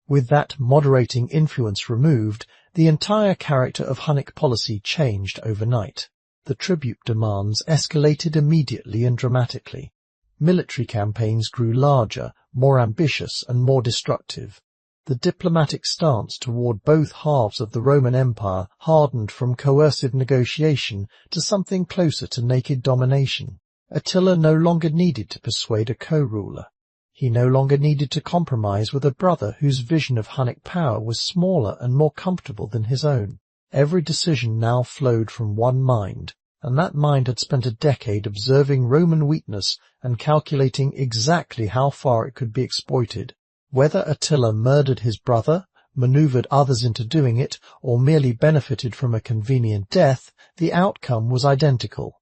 With that moderating influence removed, the entire character of Hunnic policy changed overnight. The tribute demands escalated immediately and dramatically. Military campaigns grew larger, more ambitious and more destructive. The diplomatic stance toward both halves of the Roman Empire hardened from coercive negotiation to something closer to naked domination. Attila no longer needed to persuade a co-ruler. He no longer needed to compromise with a brother whose vision of Hunnic power was smaller and more comfortable than his own. Every decision now flowed from one mind, and that mind had spent a decade observing Roman weakness and calculating exactly how far it could be exploited. Whether Attila murdered his brother, maneuvered others into doing it, or merely benefited from a convenient death, the outcome was identical.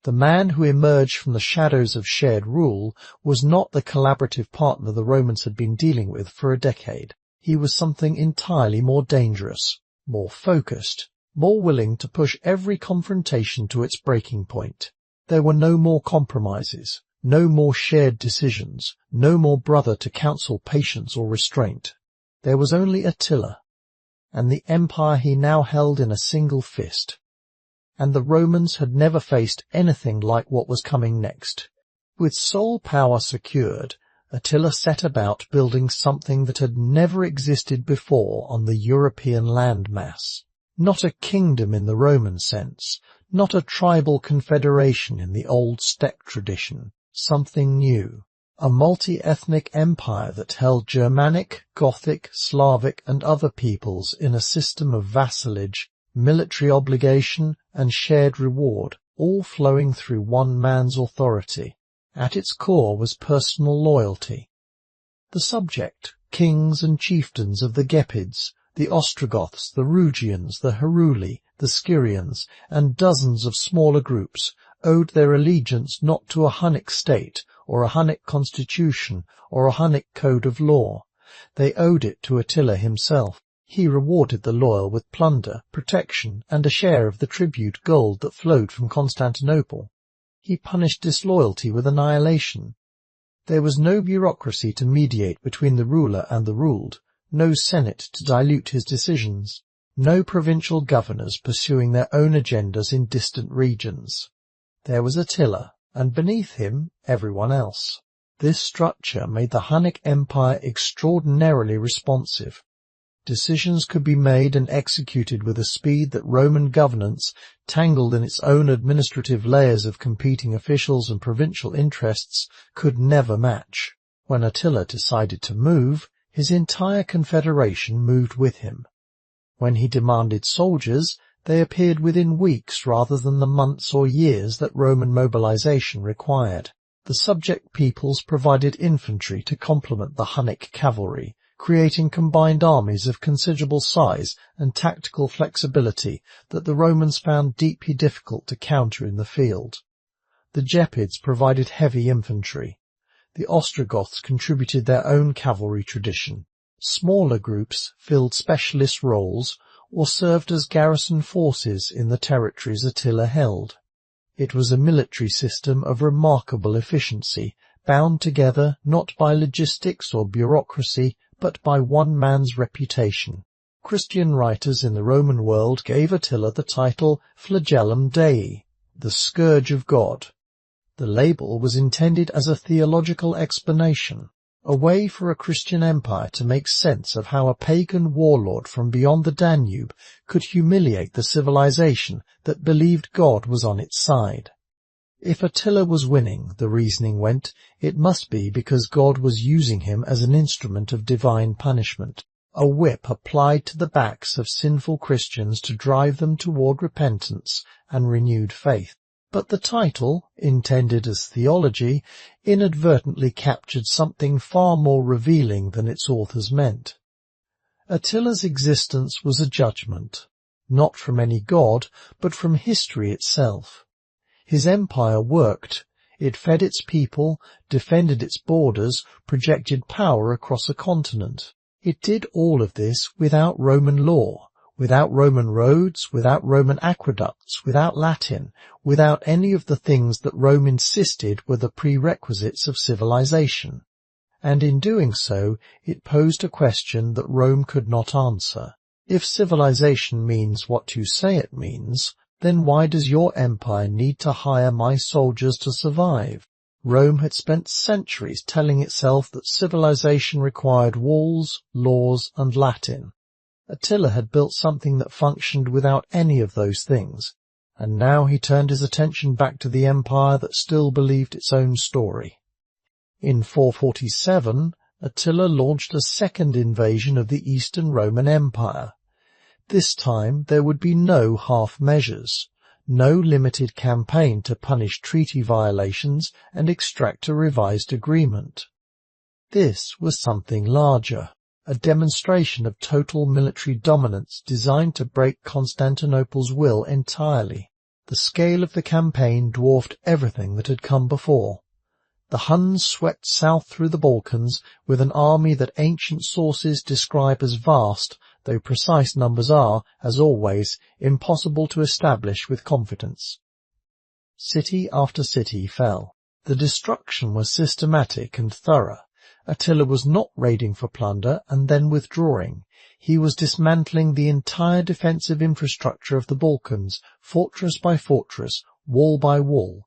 The man who emerged from the shadows of shared rule was not the collaborative partner the Romans had been dealing with for a decade. He was something entirely more dangerous, more focused, more willing to push every confrontation to its breaking point. There were no more compromises, no more shared decisions, no more brother to counsel patience or restraint. There was only Attila, and the empire he now held in a single fist. And the Romans had never faced anything like what was coming next. With sole power secured, Attila set about building something that had never existed before on the European landmass. Not a kingdom in the Roman sense, not a tribal confederation in the old steppe tradition, something new. A multi-ethnic empire that held Germanic, Gothic, Slavic and other peoples in a system of vassalage, military obligation and shared reward, all flowing through one man's authority. At its core was personal loyalty. The subject, kings and chieftains of the Gepids, the Ostrogoths, the Rugians, the Heruli, the Scyrians, and dozens of smaller groups, owed their allegiance not to a Hunnic state, or a Hunnic constitution, or a Hunnic code of law. They owed it to Attila himself. He rewarded the loyal with plunder, protection, and a share of the tribute gold that flowed from Constantinople. He punished disloyalty with annihilation. There was no bureaucracy to mediate between the ruler and the ruled, no senate to dilute his decisions, no provincial governors pursuing their own agendas in distant regions. There was Attila, and beneath him everyone else. This structure made the Hunnic Empire extraordinarily responsive. Decisions could be made and executed with a speed that Roman governance, tangled in its own administrative layers of competing officials and provincial interests, could never match. When Attila decided to move, his entire confederation moved with him. When he demanded soldiers, they appeared within weeks rather than the months or years that Roman mobilization required. The subject peoples provided infantry to complement the Hunnic cavalry, creating combined armies of considerable size and tactical flexibility that the Romans found deeply difficult to counter in the field. The Gepids provided heavy infantry. The Ostrogoths contributed their own cavalry tradition. Smaller groups filled specialist roles or served as garrison forces in the territories Attila held. It was a military system of remarkable efficiency, bound together not by logistics or bureaucracy, but by one man's reputation. Christian writers in the Roman world gave Attila the title Flagellum Dei, the Scourge of God. The label was intended as a theological explanation, a way for a Christian empire to make sense of how a pagan warlord from beyond the Danube could humiliate the civilization that believed God was on its side. If Attila was winning, the reasoning went, it must be because God was using him as an instrument of divine punishment, a whip applied to the backs of sinful Christians to drive them toward repentance and renewed faith. But the title, intended as theology, inadvertently captured something far more revealing than its authors meant. Attila's existence was a judgment, not from any god, but from history itself. His empire worked. It fed its people, defended its borders, projected power across a continent. It did all of this without Roman law, without Roman roads, without Roman aqueducts, without Latin, without any of the things that Rome insisted were the prerequisites of civilization. And in doing so, it posed a question that Rome could not answer. If civilization means what you say it means, then why does your empire need to hire my soldiers to survive? Rome had spent centuries telling itself that civilization required walls, laws, and Latin. Attila had built something that functioned without any of those things, and now he turned his attention back to the empire that still believed its own story. In 447, Attila launched a second invasion of the Eastern Roman Empire. This time there would be no half measures, no limited campaign to punish treaty violations and extract a revised agreement. This was something larger, a demonstration of total military dominance designed to break Constantinople's will entirely. The scale of the campaign dwarfed everything that had come before. The Huns swept south through the Balkans with an army that ancient sources describe as vast, though precise numbers are, as always, impossible to establish with confidence. City after city fell. The destruction was systematic and thorough. Attila was not raiding for plunder and then withdrawing. He was dismantling the entire defensive infrastructure of the Balkans, fortress by fortress, wall by wall.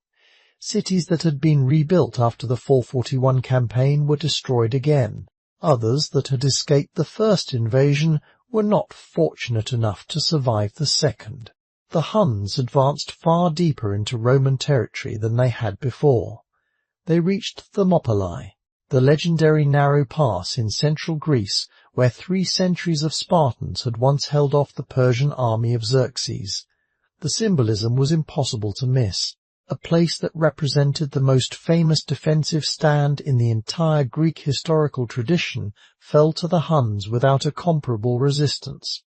Cities that had been rebuilt after the 441 campaign were destroyed again. Others that had escaped the first invasion were not fortunate enough to survive the second. The Huns advanced far deeper into Roman territory than they had before. They reached Thermopylae, the legendary narrow pass in central Greece where 3 centuries of Spartans had once held off the Persian army of Xerxes. The symbolism was impossible to miss. A place that represented the most famous defensive stand in the entire Greek historical tradition fell to the Huns without a comparable resistance.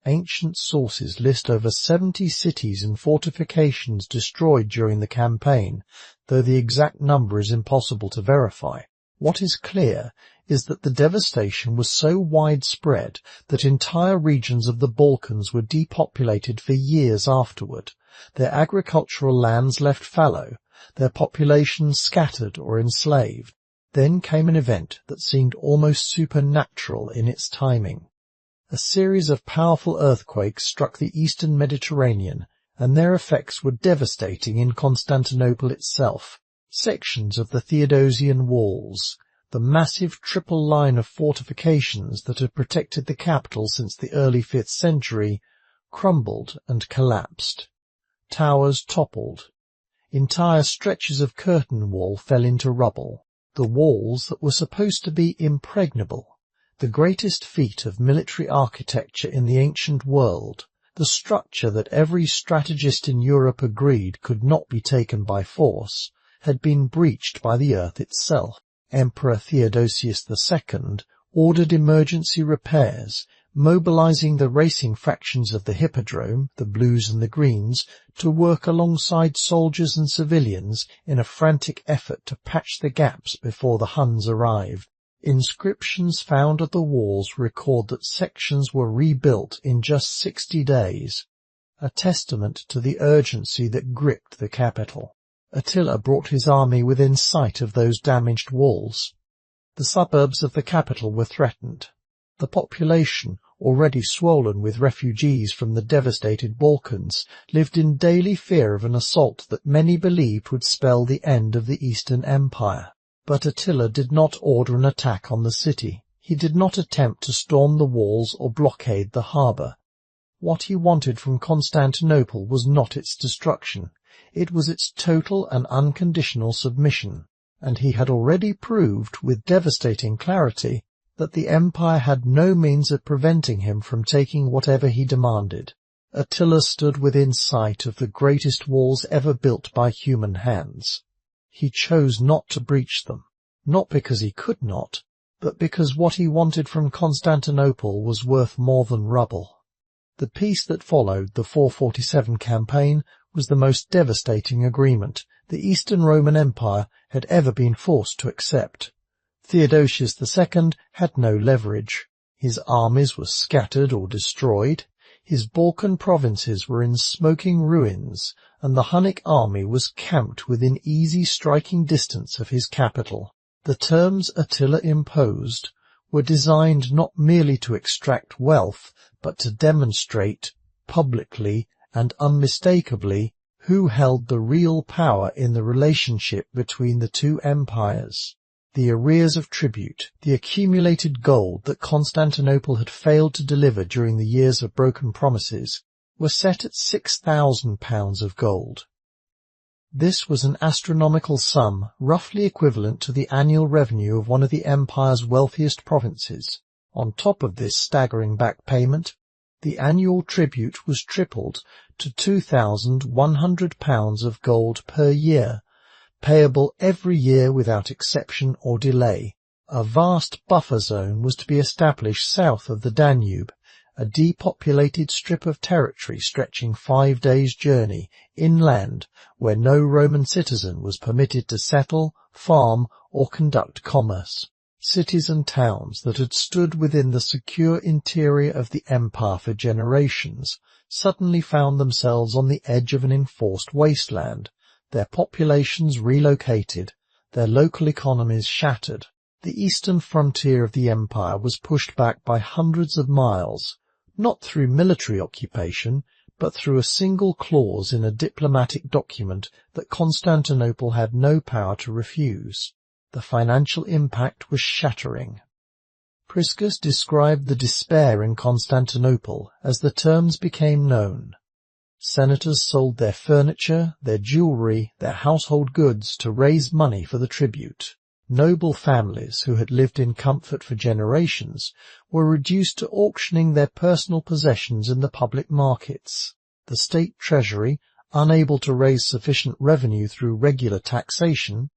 Ancient sources list over 70 cities and fortifications destroyed during the campaign, though the exact number is impossible to verify. What is clear is that the devastation was so widespread that entire regions of the Balkans were depopulated for years afterward, their agricultural lands left fallow, their populations scattered or enslaved. Then came an event that seemed almost supernatural in its timing. A series of powerful earthquakes struck the eastern Mediterranean, and their effects were devastating in Constantinople itself. Sections of the Theodosian walls, the massive triple line of fortifications that had protected the capital since the early 5th century, crumbled and collapsed. Towers toppled. Entire stretches of curtain wall fell into rubble. The walls that were supposed to be impregnable, the greatest feat of military architecture in the ancient world, the structure that every strategist in Europe agreed could not be taken by force, had been breached by the earth itself. Emperor Theodosius II ordered emergency repairs, mobilizing the racing factions of the Hippodrome, the Blues and the Greens, to work alongside soldiers and civilians in a frantic effort to patch the gaps before the Huns arrived. Inscriptions found at the walls record that sections were rebuilt in just 60 days, a testament to the urgency that gripped the capital. Attila brought his army within sight of those damaged walls. The suburbs of the capital were threatened. The population, already swollen with refugees from the devastated Balkans, lived in daily fear of an assault that many believed would spell the end of the Eastern Empire. But Attila did not order an attack on the city. He did not attempt to storm the walls or blockade the harbour. What he wanted from Constantinople was not its destruction. It was its total and unconditional submission, and he had already proved with devastating clarity that the empire had no means of preventing him from taking whatever he demanded. Attila stood within sight of the greatest walls ever built by human hands. He chose not to breach them, not because he could not, but because what he wanted from Constantinople was worth more than rubble. The peace that followed the 447 campaign was the most devastating agreement the Eastern Roman Empire had ever been forced to accept. Theodosius II had no leverage. His armies were scattered or destroyed. His Balkan provinces were in smoking ruins, and the Hunnic army was camped within easy striking distance of his capital. The terms Attila imposed were designed not merely to extract wealth, but to demonstrate, publicly and unmistakably, who held the real power in the relationship between the two empires. The arrears of tribute, the accumulated gold that Constantinople had failed to deliver during the years of broken promises, were set at £6,000 of gold. This was an astronomical sum, roughly equivalent to the annual revenue of one of the empire's wealthiest provinces. On top of this staggering back payment, the annual tribute was tripled to £2,100 of gold per year, payable every year without exception or delay. A vast buffer zone was to be established south of the Danube, a depopulated strip of territory stretching 5 days' journey inland where no Roman citizen was permitted to settle, farm, or conduct commerce. Cities and towns that had stood within the secure interior of the empire for generations suddenly found themselves on the edge of an enforced wasteland, their populations relocated, their local economies shattered. The eastern frontier of the empire was pushed back by hundreds of miles, not through military occupation, but through a single clause in a diplomatic document that Constantinople had no power to refuse. The financial impact was shattering. Priscus described the despair in Constantinople as the terms became known. Senators sold their furniture, their jewelry, their household goods to raise money for the tribute. Noble families who had lived in comfort for generations were reduced to auctioning their personal possessions in the public markets. The state treasury, unable to raise sufficient revenue through regular taxation,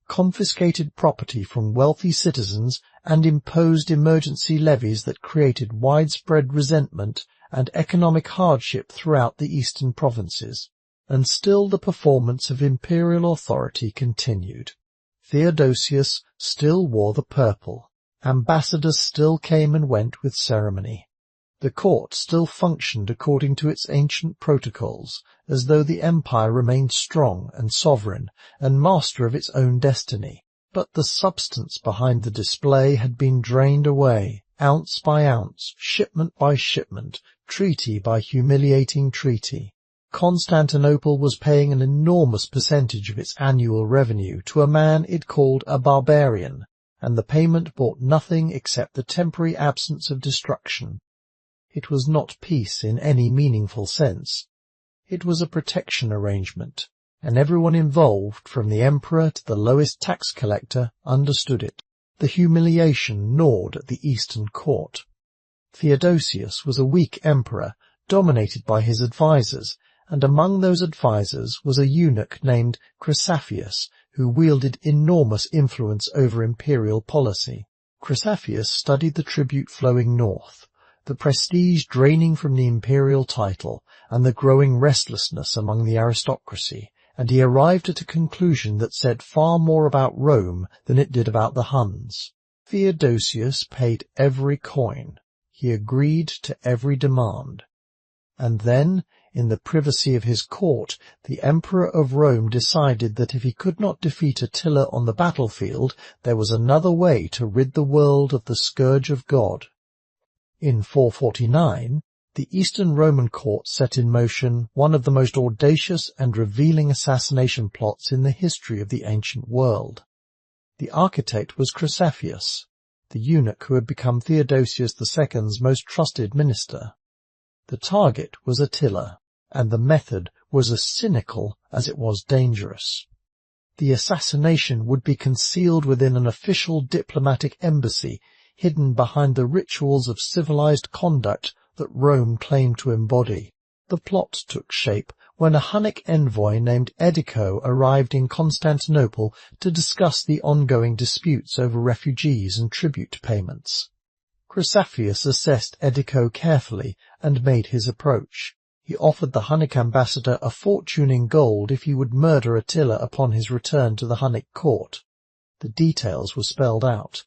confiscated property from wealthy citizens and imposed emergency levies that created widespread resentment and economic hardship throughout the eastern provinces. And still the performance of imperial authority continued. Theodosius still wore the purple. Ambassadors still came and went with ceremony. The court still functioned according to its ancient protocols, as though the empire remained strong and sovereign and master of its own destiny. But the substance behind the display had been drained away, ounce by ounce, shipment by shipment, treaty by humiliating treaty. Constantinople was paying an enormous percentage of its annual revenue to a man it called a barbarian, and the payment bought nothing except the temporary absence of destruction. It was not peace in any meaningful sense. It was a protection arrangement, and everyone involved, from the emperor to the lowest tax collector, understood it. The humiliation gnawed at the Eastern court. Theodosius was a weak emperor, dominated by his advisers, and among those advisers was a eunuch named Chrysaphius, who wielded enormous influence over imperial policy. Chrysaphius studied the tribute flowing north, the prestige draining from the imperial title, and the growing restlessness among the aristocracy, and he arrived at a conclusion that said far more about Rome than it did about the Huns. Theodosius paid every coin. He agreed to every demand. And then, in the privacy of his court, the Emperor of Rome decided that if he could not defeat Attila on the battlefield, there was another way to rid the world of the scourge of God. In 449, the Eastern Roman court set in motion one of the most audacious and revealing assassination plots in the history of the ancient world. The architect was Chrysaphius, the eunuch who had become Theodosius II's most trusted minister. The target was Attila, and the method was as cynical as it was dangerous. The assassination would be concealed within an official diplomatic embassy, hidden behind the rituals of civilized conduct that Rome claimed to embody. The plot took shape when a Hunnic envoy named Edico arrived in Constantinople to discuss the ongoing disputes over refugees and tribute payments. Chrysaphius assessed Edico carefully and made his approach. He offered the Hunnic ambassador a fortune in gold if he would murder Attila upon his return to the Hunnic court. The details were spelled out.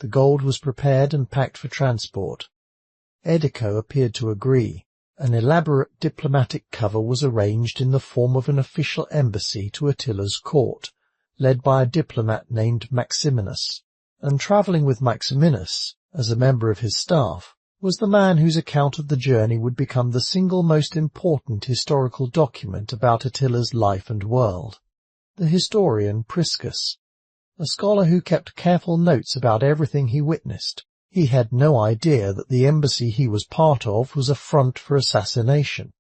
The gold was prepared and packed for transport. Edico appeared to agree. An elaborate diplomatic cover was arranged in the form of an official embassy to Attila's court, led by a diplomat named Maximinus. And travelling with Maximinus, as a member of his staff, was the man whose account of the journey would become the single most important historical document about Attila's life and world. The historian Priscus, a scholar who kept careful notes about everything he witnessed. He had no idea that the embassy he was part of was a front for assassination.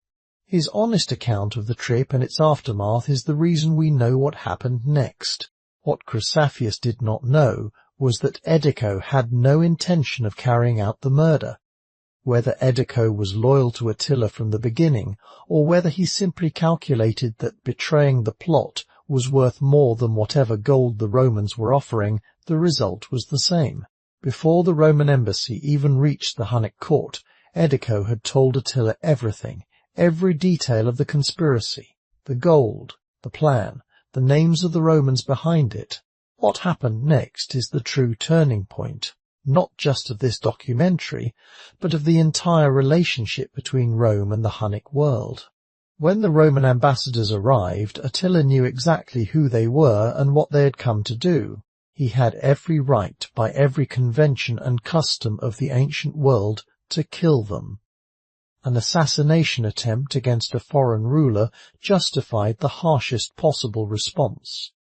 His honest account of the trip and its aftermath is the reason we know what happened next. What Chrysaphius did not know was that Edico had no intention of carrying out the murder. Whether Edico was loyal to Attila from the beginning, or whether he simply calculated that betraying the plot was worth more than whatever gold the Romans were offering, the result was the same. Before the Roman embassy even reached the Hunnic court, Edico had told Attila everything, every detail of the conspiracy, the gold, the plan, the names of the Romans behind it. What happened next is the true turning point, not just of this documentary, but of the entire relationship between Rome and the Hunnic world. When the Roman ambassadors arrived, Attila knew exactly who they were and what they had come to do. He had every right, by every convention and custom of the ancient world, to kill them. An assassination attempt against a foreign ruler justified the harshest possible response.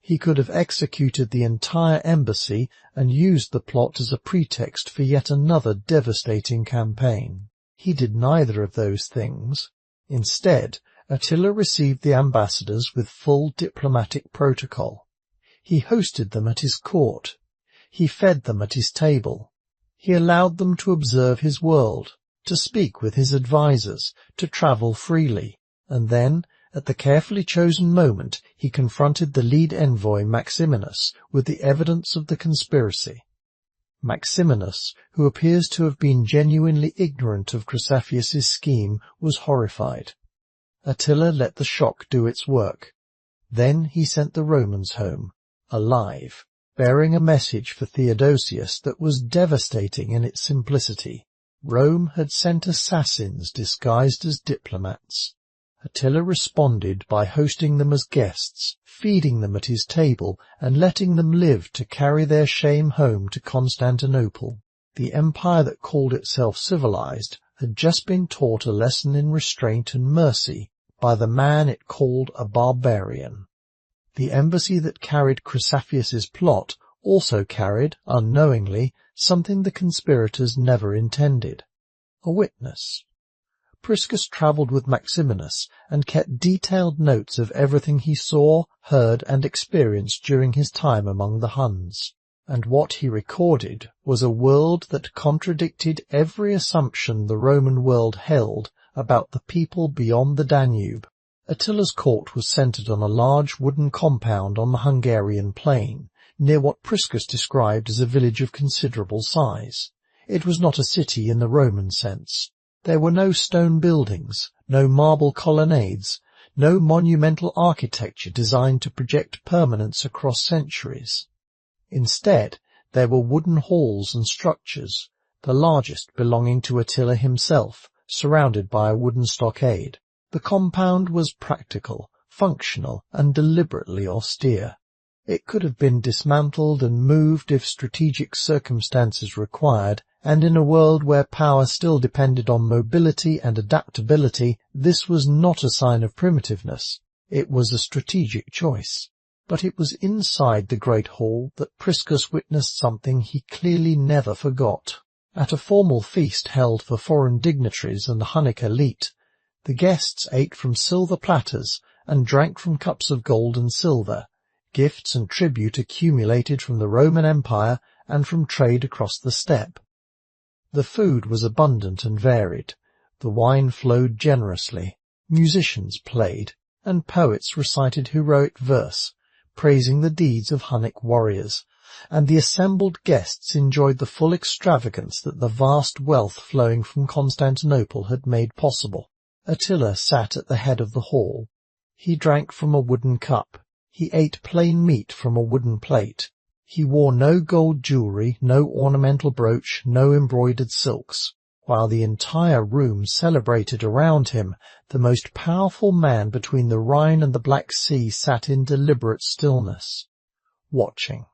He could have executed the entire embassy and used the plot as a pretext for yet another devastating campaign. He did neither of those things. Instead, Attila received the ambassadors with full diplomatic protocol. He hosted them at his court. He fed them at his table. He allowed them to observe his world, to speak with his advisers, to travel freely. And then, at the carefully chosen moment, he confronted the lead envoy Maximinus with the evidence of the conspiracy. Maximinus, who appears to have been genuinely ignorant of Chrysaphius's scheme, was horrified. Attila let the shock do its work. Then he sent the Romans home, alive, bearing a message for Theodosius that was devastating in its simplicity. Rome had sent assassins disguised as diplomats. Attila responded by hosting them as guests, feeding them at his table, and letting them live to carry their shame home to Constantinople. The empire that called itself civilized had just been taught a lesson in restraint and mercy by the man it called a barbarian. The embassy that carried Chrysaphius's plot also carried, unknowingly, something the conspirators never intended: a witness. Priscus travelled with Maximinus and kept detailed notes of everything he saw, heard, and experienced during his time among the Huns. And what he recorded was a world that contradicted every assumption the Roman world held about the people beyond the Danube. Attila's court was centred on a large wooden compound on the Hungarian plain, near what Priscus described as a village of considerable size. It was not a city in the Roman sense. There were no stone buildings, no marble colonnades, no monumental architecture designed to project permanence across centuries. Instead, there were wooden halls and structures, the largest belonging to Attila himself, surrounded by a wooden stockade. The compound was practical, functional, and deliberately austere. It could have been dismantled and moved if strategic circumstances required, and in a world where power still depended on mobility and adaptability, this was not a sign of primitiveness. It was a strategic choice. But it was inside the great hall that Priscus witnessed something he clearly never forgot. At a formal feast held for foreign dignitaries and the Hunnic elite, the guests ate from silver platters and drank from cups of gold and silver, gifts and tribute accumulated from the Roman Empire and from trade across the steppe. The food was abundant and varied, the wine flowed generously, musicians played, and poets recited heroic verse, praising the deeds of Hunnic warriors, and the assembled guests enjoyed the full extravagance that the vast wealth flowing from Constantinople had made possible. Attila sat at the head of the hall. He drank from a wooden cup. He ate plain meat from a wooden plate. He wore no gold jewellery, no ornamental brooch, no embroidered silks, while the entire room celebrated around him. The most powerful man between the Rhine and the Black Sea sat in deliberate stillness, watching.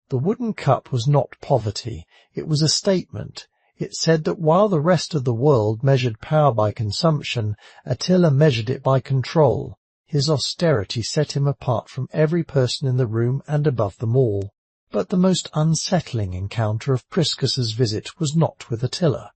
The wooden cup was not poverty, it was a statement. It said that while the rest of the world measured power by consumption, Attila measured it by control. His austerity set him apart from every person in the room and above them all. But the most unsettling encounter of Priscus's visit was not with Attila.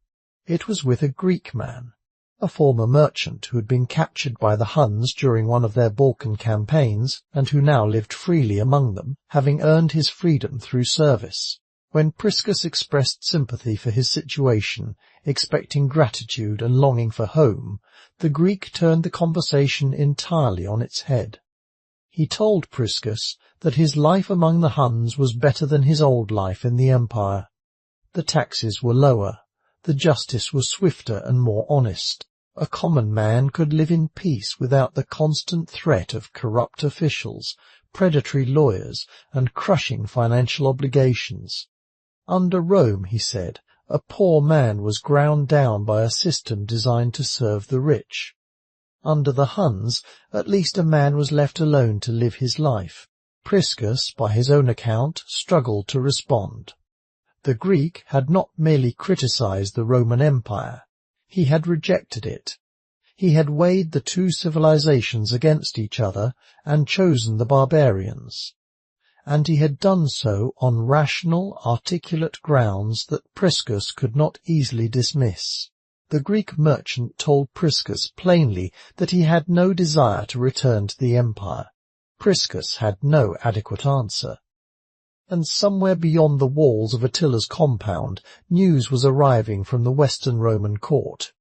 It was with a Greek man, a former merchant who had been captured by the Huns during one of their Balkan campaigns and who now lived freely among them, having earned his freedom through service. When Priscus expressed sympathy for his situation, expecting gratitude and longing for home, the Greek turned the conversation entirely on its head. He told Priscus that his life among the Huns was better than his old life in the empire. The taxes were lower, the justice was swifter and more honest. A common man could live in peace without the constant threat of corrupt officials, predatory lawyers, and crushing financial obligations. Under Rome, he said, a poor man was ground down by a system designed to serve the rich. Under the Huns, at least a man was left alone to live his life. Priscus, by his own account, struggled to respond. The Greek had not merely criticized the Roman Empire. He had rejected it. He had weighed the two civilizations against each other and chosen the barbarians. And he had done so on rational, articulate grounds that Priscus could not easily dismiss. The Greek merchant told Priscus plainly that he had no desire to return to the empire. Priscus had no adequate answer. And somewhere beyond the walls of Attila's compound, news was arriving from the Western Roman court.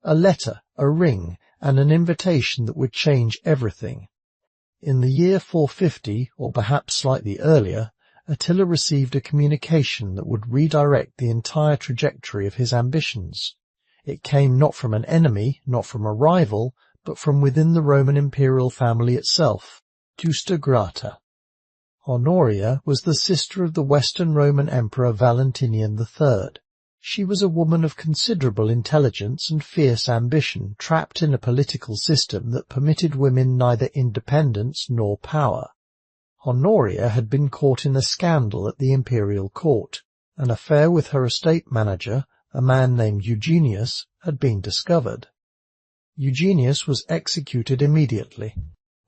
A letter, a ring, and an invitation that would change everything. In the year 450, or perhaps slightly earlier, Attila received a communication that would redirect the entire trajectory of his ambitions. It came not from an enemy, not from a rival, but from within the Roman imperial family itself. Justa grata. Honoria was the sister of the Western Roman Emperor Valentinian III. She was a woman of considerable intelligence and fierce ambition, trapped in a political system that permitted women neither independence nor power. Honoria had been caught in a scandal at the imperial court. An affair with her estate manager, a man named Eugenius, had been discovered. Eugenius was executed immediately.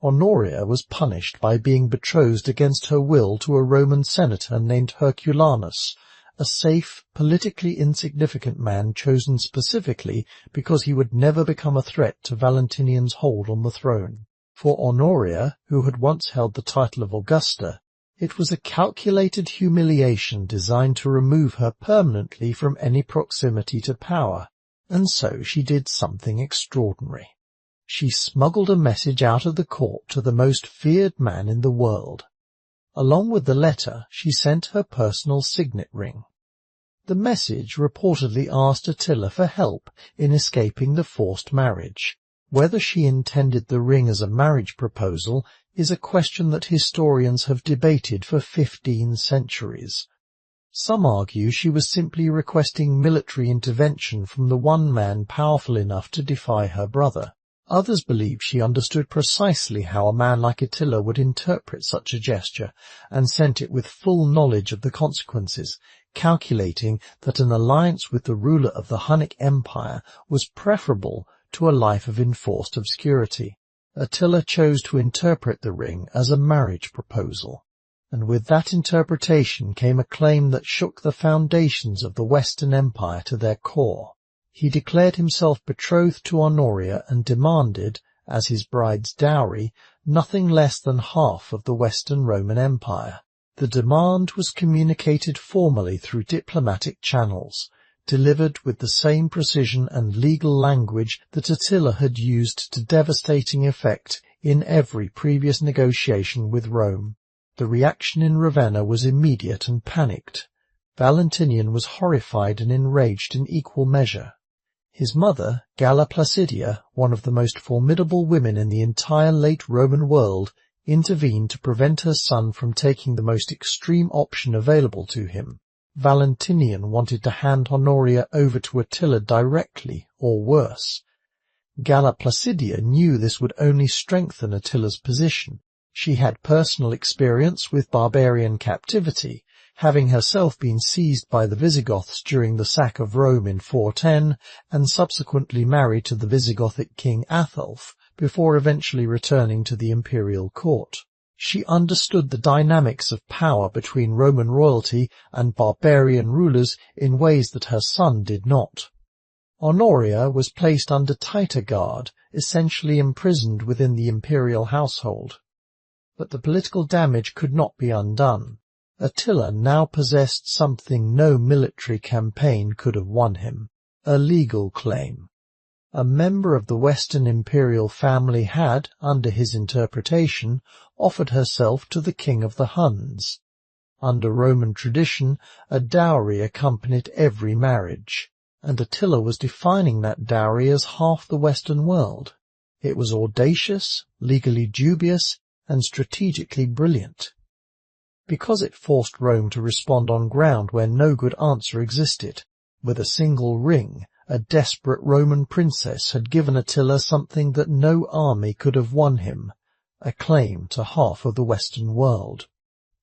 Honoria was punished by being betrothed against her will to a Roman senator named Herculanus, a safe, politically insignificant man chosen specifically because he would never become a threat to Valentinian's hold on the throne. For Honoria, who had once held the title of Augusta, it was a calculated humiliation designed to remove her permanently from any proximity to power, and so she did something extraordinary. She smuggled a message out of the court to the most feared man in the world. Along with the letter, she sent her personal signet ring. The message reportedly asked Attila for help in escaping the forced marriage. Whether she intended the ring as a marriage proposal is a question that historians have debated for 15 centuries. Some argue she was simply requesting military intervention from the one man powerful enough to defy her brother. Others believe she understood precisely how a man like Attila would interpret such a gesture, and sent it with full knowledge of the consequences, calculating that an alliance with the ruler of the Hunnic Empire was preferable to a life of enforced obscurity. Attila chose to interpret the ring as a marriage proposal, and with that interpretation came a claim that shook the foundations of the Western Empire to their core. He declared himself betrothed to Honoria and demanded, as his bride's dowry, nothing less than half of the Western Roman Empire. The demand was communicated formally through diplomatic channels, delivered with the same precision and legal language that Attila had used to devastating effect in every previous negotiation with Rome. The reaction in Ravenna was immediate and panicked. Valentinian was horrified and enraged in equal measure. His mother, Galla Placidia, one of the most formidable women in the entire late Roman world, intervened to prevent her son from taking the most extreme option available to him. Valentinian wanted to hand Honoria over to Attila directly, or worse. Galla Placidia knew this would only strengthen Attila's position. She had personal experience with barbarian captivity, having herself been seized by the Visigoths during the sack of Rome in 410 and subsequently married to the Visigothic king Athelf before eventually returning to the imperial court. She understood the dynamics of power between Roman royalty and barbarian rulers in ways that her son did not. Honoria was placed under tighter guard, essentially imprisoned within the imperial household. But the political damage could not be undone. Attila now possessed something no military campaign could have won him, a legal claim. A member of the Western imperial family had, under his interpretation, offered herself to the king of the Huns. Under Roman tradition, a dowry accompanied every marriage, and Attila was defining that dowry as half the Western world. It was audacious, legally dubious, and strategically brilliant, because it forced Rome to respond on ground where no good answer existed. With a single ring, a desperate Roman princess had given Attila something that no army could have won him, a claim to half of the Western world.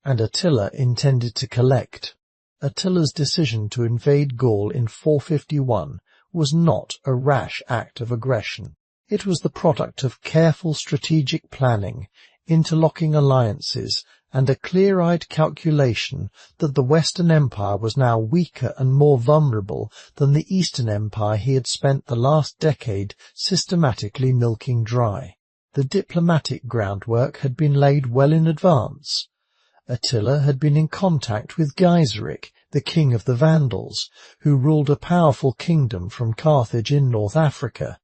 And Attila intended to collect. Attila's decision to invade Gaul in 451 was not a rash act of aggression. It was the product of careful strategic planning, interlocking alliances, and a clear-eyed calculation that the Western Empire was now weaker and more vulnerable than the Eastern Empire he had spent the last decade systematically milking dry. The diplomatic groundwork had been laid well in advance. Attila had been in contact with Gaiseric, the king of the Vandals, who ruled a powerful kingdom from Carthage in North Africa.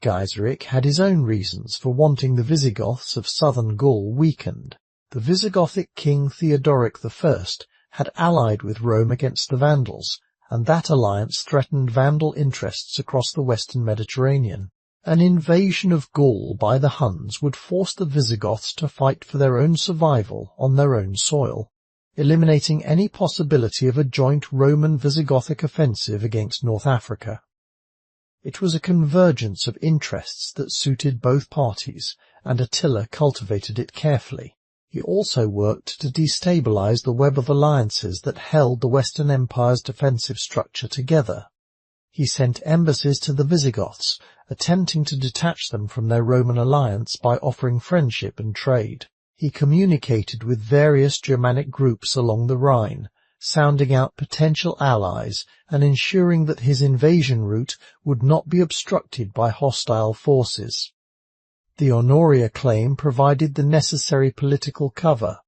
Gaiseric had his own reasons for wanting the Visigoths of southern Gaul weakened. The Visigothic king Theodoric I had allied with Rome against the Vandals, and that alliance threatened Vandal interests across the western Mediterranean. An invasion of Gaul by the Huns would force the Visigoths to fight for their own survival on their own soil, eliminating any possibility of a joint Roman-Visigothic offensive against North Africa. It was a convergence of interests that suited both parties, and Attila cultivated it carefully. He also worked to destabilize the web of alliances that held the Western Empire's defensive structure together. He sent embassies to the Visigoths, attempting to detach them from their Roman alliance by offering friendship and trade. He communicated with various Germanic groups along the Rhine, sounding out potential allies and ensuring that his invasion route would not be obstructed by hostile forces. The Honoria claim provided the necessary political cover.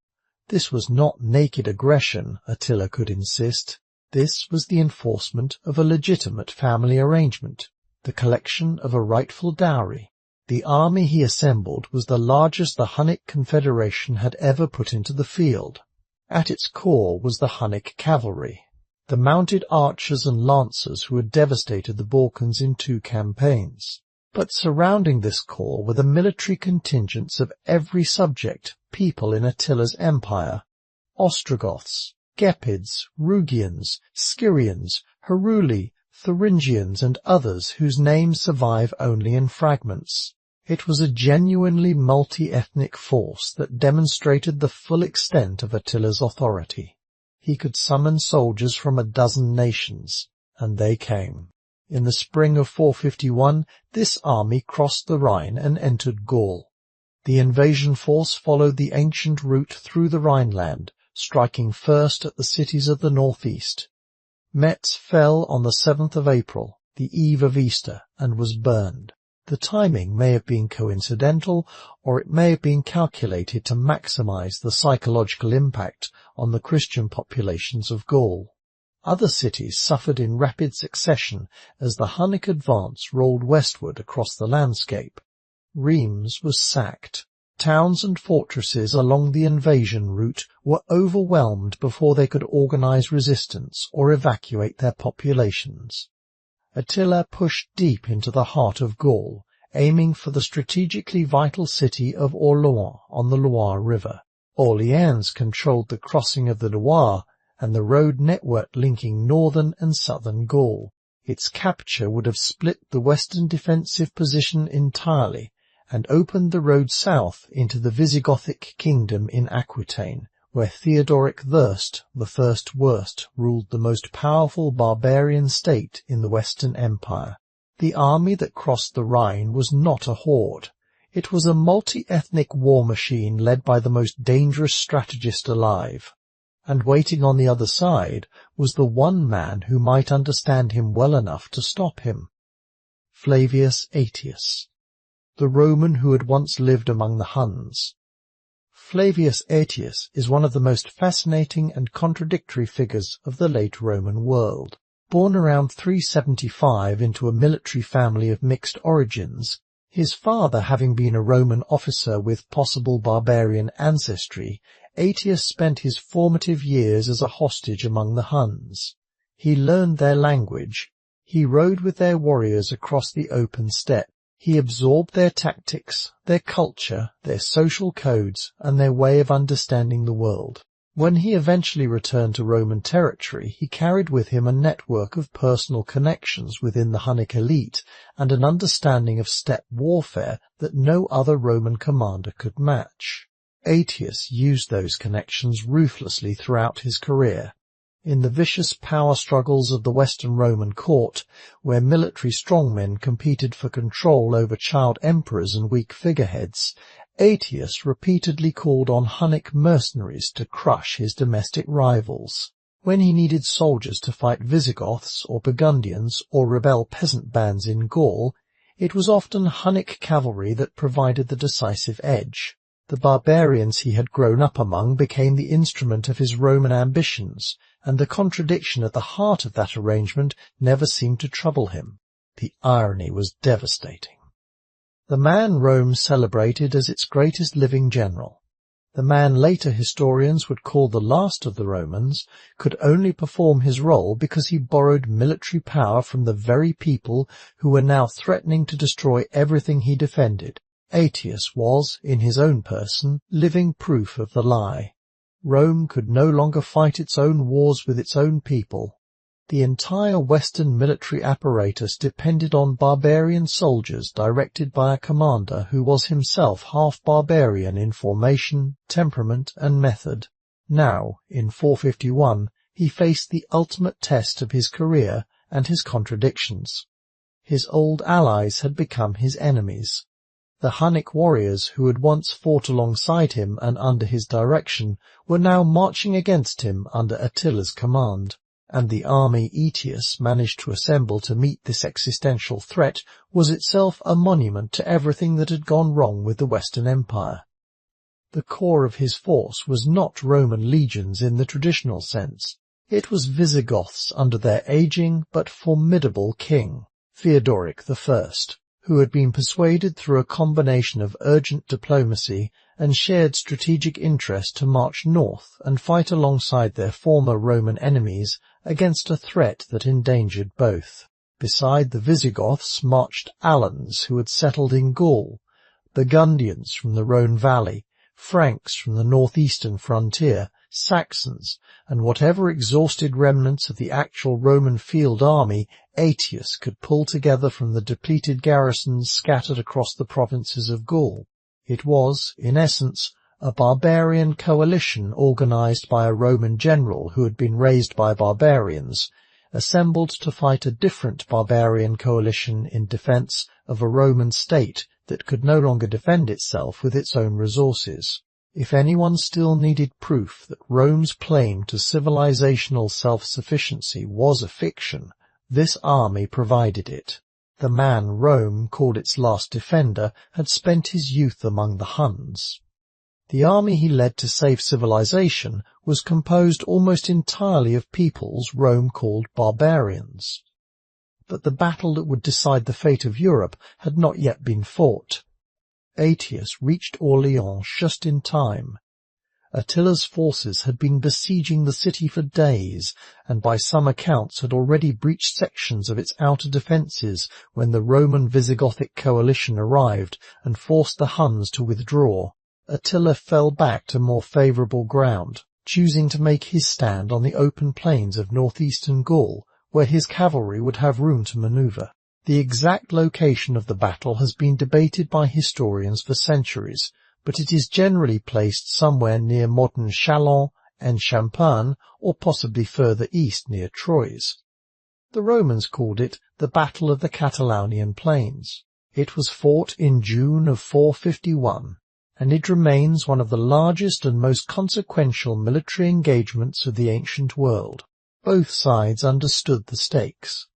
This was not naked aggression, Attila could insist. This was the enforcement of a legitimate family arrangement, the collection of a rightful dowry. The army he assembled was the largest the Hunnic Confederation had ever put into the field. At its core was the Hunnic cavalry, the mounted archers and lancers who had devastated the Balkans in 2 campaigns. But surrounding this core were the military contingents of every subject people in Attila's empire: Ostrogoths, Gepids, Rugians, Scyrians, Heruli, Thuringians, and others whose names survive only in fragments. It was a genuinely multi-ethnic force that demonstrated the full extent of Attila's authority. He could summon soldiers from a dozen nations, and they came. In the spring of 451, this army crossed the Rhine and entered Gaul. The invasion force followed the ancient route through the Rhineland, striking first at the cities of the northeast. Metz fell on the 7th of April, the eve of Easter, and was burned. The timing may have been coincidental, or it may have been calculated to maximize the psychological impact on the Christian populations of Gaul. Other cities suffered in rapid succession as the Hunnic advance rolled westward across the landscape. Reims was sacked. Towns and fortresses along the invasion route were overwhelmed before they could organize resistance or evacuate their populations. Attila pushed deep into the heart of Gaul, aiming for the strategically vital city of Orleans on the Loire River. Orleans controlled the crossing of the Loire and the road network linking northern and southern Gaul. Its capture would have split the western defensive position entirely and opened the road south into the Visigothic kingdom in Aquitaine, where Theodoric I, the First Worst, ruled the most powerful barbarian state in the Western Empire. The army that crossed the Rhine was not a horde. It was a multi-ethnic war machine led by the most dangerous strategist alive. And waiting on the other side was the one man who might understand him well enough to stop him: Flavius Aetius, the Roman who had once lived among the Huns. Flavius Aetius is one of the most fascinating and contradictory figures of the late Roman world. Born around 375 into a military family of mixed origins, his father having been a Roman officer with possible barbarian ancestry, Aetius spent his formative years as a hostage among the Huns. He learned their language. He rode with their warriors across the open steppe. He absorbed their tactics, their culture, their social codes, and their way of understanding the world. When he eventually returned to Roman territory, he carried with him a network of personal connections within the Hunnic elite and an understanding of steppe warfare that no other Roman commander could match. Aetius used those connections ruthlessly throughout his career. In the vicious power struggles of the Western Roman court, where military strongmen competed for control over child emperors and weak figureheads, Aetius repeatedly called on Hunnic mercenaries to crush his domestic rivals. When he needed soldiers to fight Visigoths or Burgundians or rebel peasant bands in Gaul, it was often Hunnic cavalry that provided the decisive edge. The barbarians he had grown up among became the instrument of his Roman ambitions, and the contradiction at the heart of that arrangement never seemed to trouble him. The irony was devastating. The man Rome celebrated as its greatest living general, The man later historians would call the last of the Romans could only perform his role because he borrowed military power from the very people who were now threatening to destroy everything he defended. Aetius was, in his own person, living proof of the lie. Rome could no longer fight its own wars with its own people. The entire Western military apparatus depended on barbarian soldiers directed by a commander who was himself half barbarian in formation, temperament, and method. Now, in 451, he faced the ultimate test of his career and his contradictions. His old allies had become his enemies. The Hunnic warriors who had once fought alongside him and under his direction were now marching against him under Attila's command, and the army Aetius managed to assemble to meet this existential threat was itself a monument to everything that had gone wrong with the Western Empire. The core of his force was not Roman legions in the traditional sense. It was Visigoths under their aging but formidable king, Theodoric I, who had been persuaded through a combination of urgent diplomacy and shared strategic interest to march north and fight alongside their former Roman enemies against a threat that endangered both. Beside the Visigoths marched Alans, who had settled in Gaul, Burgundians from the Rhone Valley, Franks from the northeastern frontier, Saxons, and whatever exhausted remnants of the actual Roman field army Aetius could pull together from the depleted garrisons scattered across the provinces of Gaul. It was, in essence, a barbarian coalition organized by a Roman general who had been raised by barbarians, assembled to fight a different barbarian coalition in defense of a Roman state that could no longer defend itself with its own resources. If anyone still needed proof that Rome's claim to civilizational self-sufficiency was a fiction, this army provided it. The man Rome called its last defender had spent his youth among the Huns. The army he led to save civilization was composed almost entirely of peoples Rome called barbarians. But the battle that would decide the fate of Europe had not yet been fought. Aetius reached Orleans just in time. Attila's forces had been besieging the city for days, and by some accounts had already breached sections of its outer defences when the Roman Visigothic coalition arrived and forced the Huns to withdraw. Attila fell back to more favourable ground, choosing to make his stand on the open plains of northeastern Gaul, where his cavalry would have room to manoeuvre. The exact location of the battle has been debated by historians for centuries, but it is generally placed somewhere near modern Châlons and Champagne, or possibly further east near Troyes. The Romans called it the Battle of the Catalaunian Plains. It was fought in June of 451, and it remains one of the largest and most consequential military engagements of the ancient world. Both sides understood the stakes.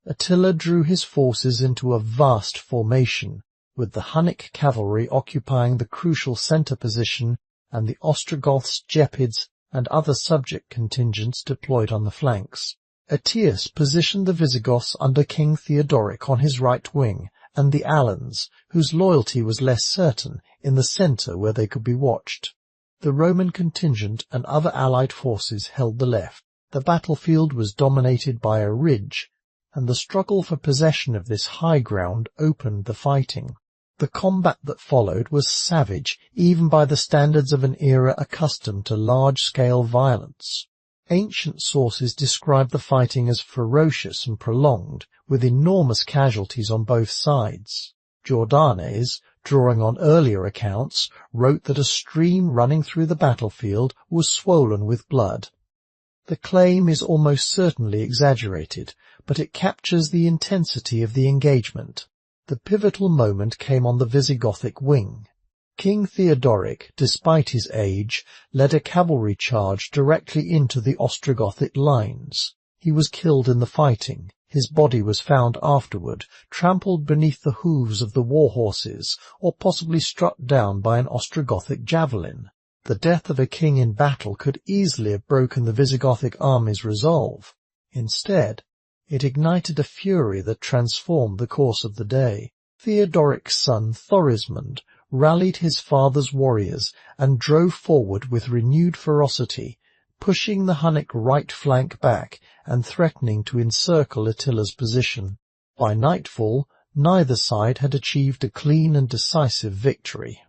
Attila drew his forces into a vast formation, with the Hunnic cavalry occupying the crucial centre position and the Ostrogoths, Gepids, and other subject contingents deployed on the flanks. Aetius positioned the Visigoths under King Theodoric on his right wing, and the Alans, whose loyalty was less certain, in the centre where they could be watched. The Roman contingent and other allied forces held the left. The battlefield was dominated by a ridge, and the struggle for possession of this high ground opened the fighting. The combat that followed was savage, even by the standards of an era accustomed to large-scale violence. Ancient sources describe the fighting as ferocious and prolonged, with enormous casualties on both sides. Jordanes, drawing on earlier accounts, wrote that a stream running through the battlefield was swollen with blood. The claim is almost certainly exaggerated, but it captures the intensity of the engagement. The pivotal moment came on the Visigothic wing. King Theodoric, despite his age, led a cavalry charge directly into the Ostrogothic lines. He was killed in the fighting. His body was found afterward, trampled beneath the hooves of the war horses, or possibly struck down by an Ostrogothic javelin. The death of a king in battle could easily have broken the Visigothic army's resolve. Instead, it ignited a fury that transformed the course of the day. Theodoric's son Thorismund, rallied his father's warriors and drove forward with renewed ferocity, pushing the Hunnic right flank back and threatening to encircle Attila's position. By nightfall, neither side had achieved a clean and decisive victory.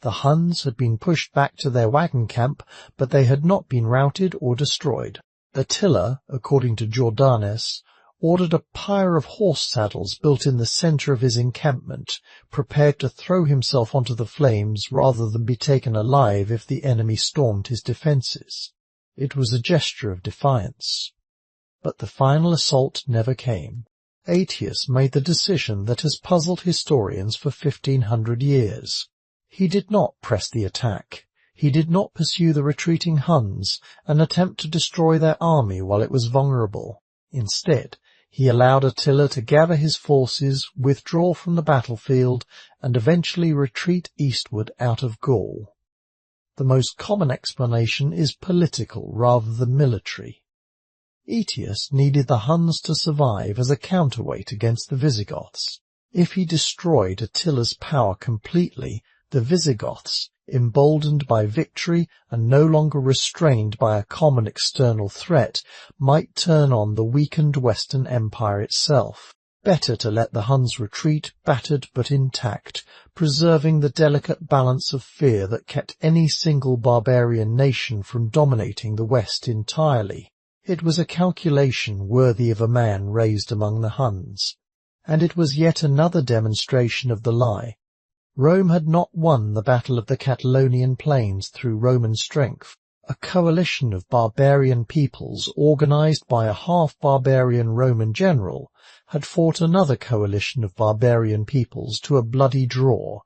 The Huns had been pushed back to their wagon camp, but they had not been routed or destroyed. Attila, according to Jordanes, ordered a pyre of horse saddles built in the centre of his encampment, prepared to throw himself onto the flames rather than be taken alive if the enemy stormed his defences. It was a gesture of defiance. But the final assault never came. Aetius made the decision that has puzzled historians for 1500 years. He did not press the attack. He did not pursue the retreating Huns and attempt to destroy their army while it was vulnerable. Instead, he allowed Attila to gather his forces, withdraw from the battlefield, and eventually retreat eastward out of Gaul. The most common explanation is political rather than military. Aetius needed the Huns to survive as a counterweight against the Visigoths. If he destroyed Attila's power completely, the Visigoths, emboldened by victory and no longer restrained by a common external threat, might turn on the weakened Western Empire itself. Better to let the Huns retreat battered but intact, preserving the delicate balance of fear that kept any single barbarian nation from dominating the West entirely. It was a calculation worthy of a man raised among the Huns. And it was yet another demonstration of the lie. Rome had not won the Battle of the Catalonian Plains through Roman strength. A coalition of barbarian peoples, organized by a half-barbarian Roman general, had fought another coalition of barbarian peoples to a bloody draw,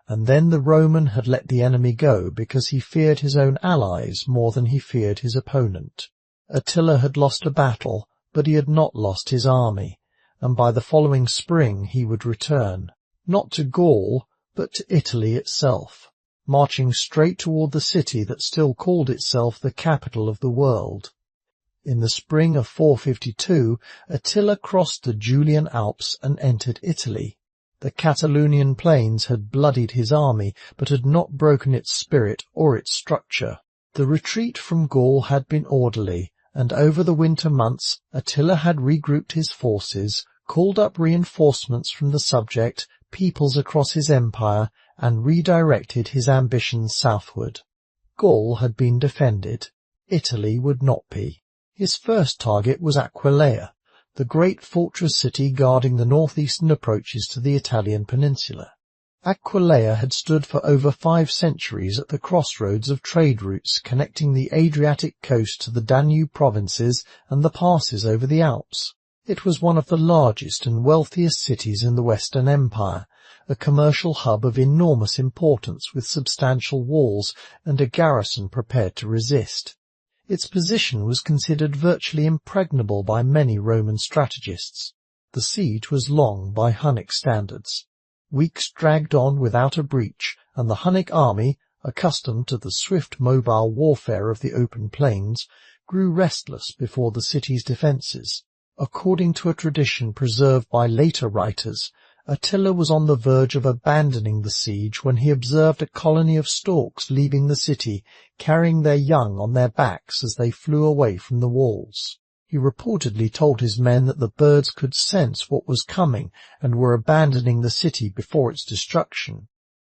and then the Roman had let the enemy go because he feared his own allies more than he feared his opponent. Attila had lost a battle, but he had not lost his army, and by the following spring he would return, not to Gaul, but to Italy itself, marching straight toward the city that still called itself the capital of the world. In the spring of 452, Attila crossed the Julian Alps and entered Italy. The Catalonian plains had bloodied his army, but had not broken its spirit or its structure. The retreat from Gaul had been orderly, and over the winter months Attila had regrouped his forces, called up reinforcements from the subject peoples across his empire, and redirected his ambitions southward. Gaul had been defended. Italy would not be. His first target was Aquileia, the great fortress city guarding the northeastern approaches to the Italian peninsula. Aquileia had stood for over 5 centuries at the crossroads of trade routes connecting the Adriatic coast to the Danube provinces and the passes over the Alps. It was one of the largest and wealthiest cities in the Western Empire, a commercial hub of enormous importance with substantial walls and a garrison prepared to resist. Its position was considered virtually impregnable by many Roman strategists. The siege was long by Hunnic standards. Weeks dragged on without a breach, and the Hunnic army, accustomed to the swift mobile warfare of the open plains, grew restless before the city's defences. According to a tradition preserved by later writers, Attila was on the verge of abandoning the siege when he observed a colony of storks leaving the city, carrying their young on their backs as they flew away from the walls. He reportedly told his men that the birds could sense what was coming and were abandoning the city before its destruction.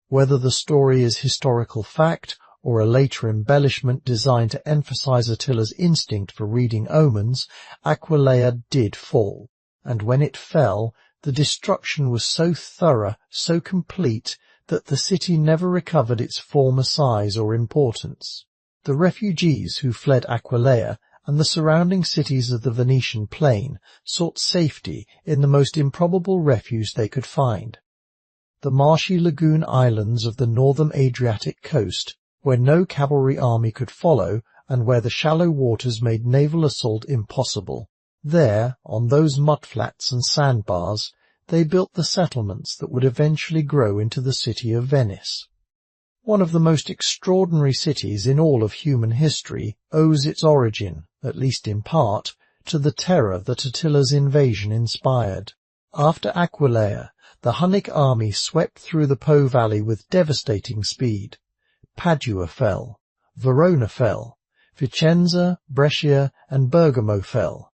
Whether the story is historical fact or a later embellishment designed to emphasize Attila's instinct for reading omens, Aquileia did fall, and when it fell, the destruction was so thorough, so complete, that the city never recovered its former size or importance. The refugees who fled Aquileia and the surrounding cities of the Venetian plain sought safety in the most improbable refuge they could find. The marshy lagoon islands of the northern Adriatic coast, where no cavalry army could follow and where the shallow waters made naval assault impossible. There, on those mudflats and sandbars, they built the settlements that would eventually grow into the city of Venice. One of the most extraordinary cities in all of human history owes its origin, at least in part, to the terror that Attila's invasion inspired. After Aquileia, The Hunnic army swept through the Po Valley with devastating speed. Padua fell, Verona fell, Vicenza, Brescia, and Bergamo fell.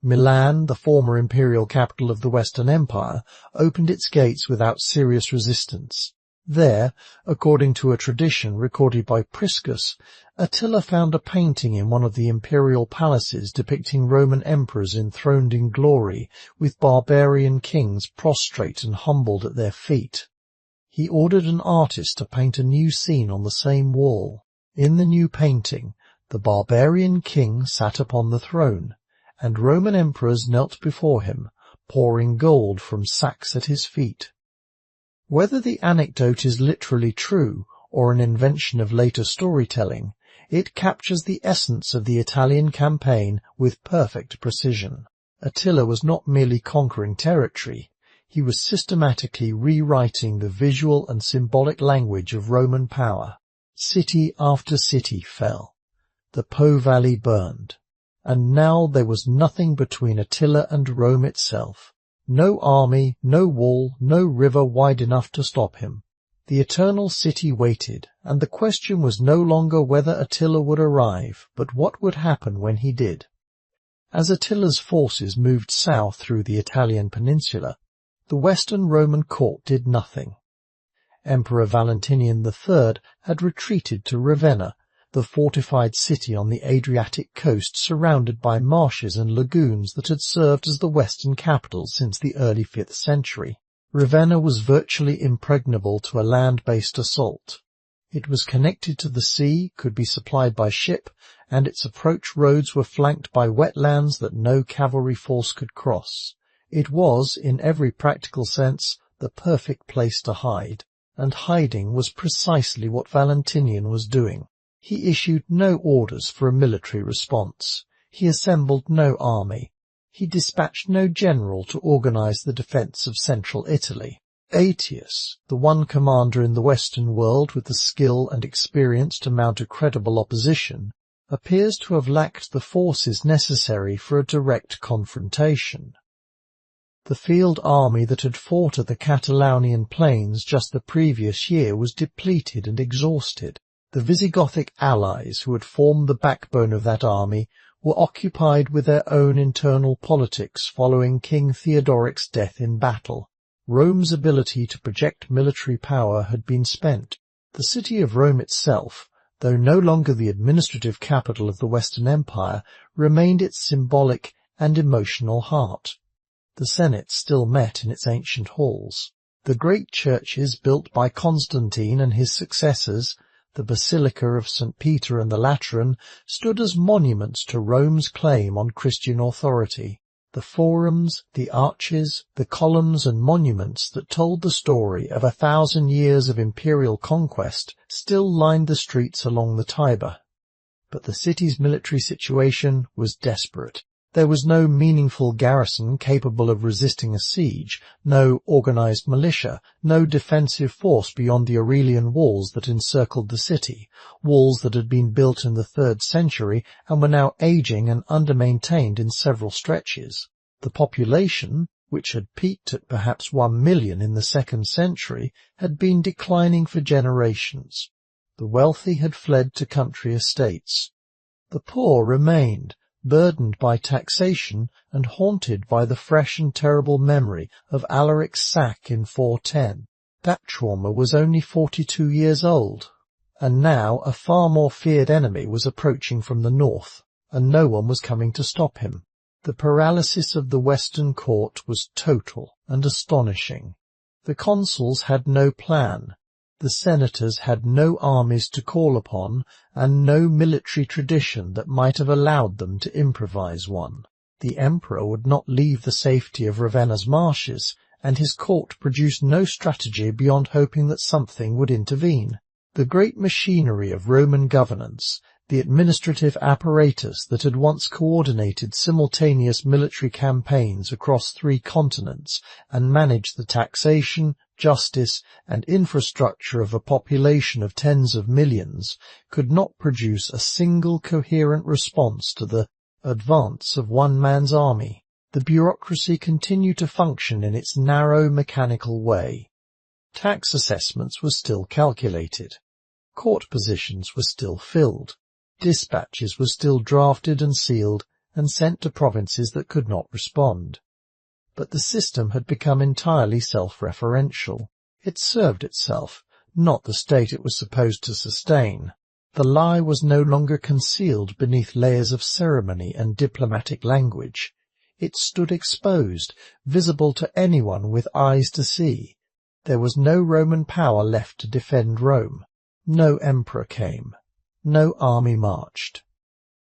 Milan, the former imperial capital of the Western Empire, opened its gates without serious resistance. There, according to a tradition recorded by Priscus, Attila found a painting in one of the imperial palaces depicting Roman emperors enthroned in glory, with barbarian kings prostrate and humbled at their feet. He ordered an artist to paint a new scene on the same wall. In the new painting, the barbarian king sat upon the throne, and Roman emperors knelt before him, pouring gold from sacks at his feet. Whether the anecdote is literally true or an invention of later storytelling, it captures the essence of the Italian campaign with perfect precision. Attila was not merely conquering territory, he was systematically rewriting the visual and symbolic language of Roman power. City after city fell. The Po Valley burned. And now there was nothing between Attila and Rome itself. No army, no wall, no river wide enough to stop him. The eternal city waited, and the question was no longer whether Attila would arrive, but what would happen when he did. As Attila's forces moved south through the Italian peninsula, the Western Roman court did nothing. Emperor Valentinian III had retreated to Ravenna, the fortified city on the Adriatic coast surrounded by marshes and lagoons that had served as the western capital since the early 5th century. Ravenna was virtually impregnable to a land-based assault. It was connected to the sea, could be supplied by ship, and its approach roads were flanked by wetlands that no cavalry force could cross. It was, in every practical sense, the perfect place to hide, and hiding was precisely what Valentinian was doing. He issued no orders for a military response. He assembled no army. He dispatched no general to organize the defense of central Italy. Aetius, the one commander in the Western world with the skill and experience to mount a credible opposition, appears to have lacked the forces necessary for a direct confrontation. The field army that had fought at the Catalonian plains just the previous year was depleted and exhausted. The Visigothic allies who had formed the backbone of that army were occupied with their own internal politics following King Theodoric's death in battle. Rome's ability to project military power had been spent. The city of Rome itself, though no longer the administrative capital of the Western Empire, remained its symbolic and emotional heart. The Senate still met in its ancient halls. The great churches built by Constantine and his successors, the Basilica of St. Peter and the Lateran, stood as monuments to Rome's claim on Christian authority. The forums, the arches, the columns and monuments that told the story of 1,000 years of imperial conquest still lined the streets along the Tiber. But the city's military situation was desperate. There was no meaningful garrison capable of resisting a siege, no organized militia, no defensive force beyond the Aurelian walls that encircled the city, walls that had been built in the 3rd century and were now aging and undermaintained in several stretches. The population, which had peaked at perhaps 1 million in the 2nd century, had been declining for generations. The wealthy had fled to country estates. The poor remained, burdened by taxation and haunted by the fresh and terrible memory of Alaric's sack in 410. That trauma was only 42 years old, and now a far more feared enemy was approaching from the north, and no one was coming to stop him. The paralysis of the Western court was total and astonishing. The consuls had no plan. The senators had no armies to call upon, and no military tradition that might have allowed them to improvise one. The emperor would not leave the safety of Ravenna's marshes, and his court produced no strategy beyond hoping that something would intervene. The great machinery of Roman governance, the administrative apparatus that had once coordinated simultaneous military campaigns across 3 continents and managed the taxation, justice, and infrastructure of a population of tens of millions, could not produce a single coherent response to the advance of one man's army. The bureaucracy continued to function in its narrow, mechanical way. Tax assessments were still calculated. Court positions were still filled. Dispatches were still drafted and sealed and sent to provinces that could not respond. But the system had become entirely self-referential. It served itself, not the state it was supposed to sustain. The lie was no longer concealed beneath layers of ceremony and diplomatic language. It stood exposed, visible to anyone with eyes to see. There was no Roman power left to defend Rome. No emperor came. No army marched.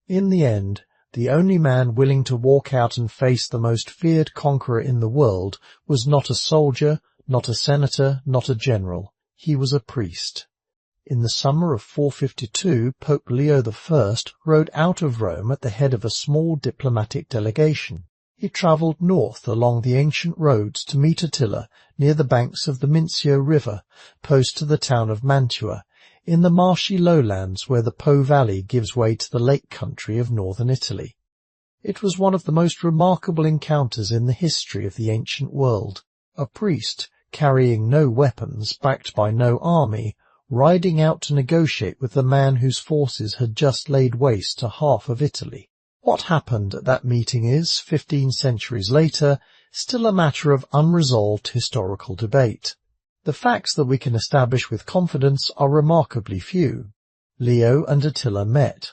In the end, the only man willing to walk out and face the most feared conqueror in the world was not a soldier, not a senator, not a general. He was a priest. In the summer of 452, Pope Leo I rode out of Rome at the head of a small diplomatic delegation. He travelled north along the ancient roads to meet Attila near the banks of the Mincio River, close to the town of Mantua, in the marshy lowlands where the Po Valley gives way to the lake country of northern Italy. It was one of the most remarkable encounters in the history of the ancient world. A priest, carrying no weapons, backed by no army, riding out to negotiate with the man whose forces had just laid waste to half of Italy. What happened at that meeting is, 15 centuries later, still a matter of unresolved historical debate. The facts that we can establish with confidence are remarkably few. Leo and Attila met.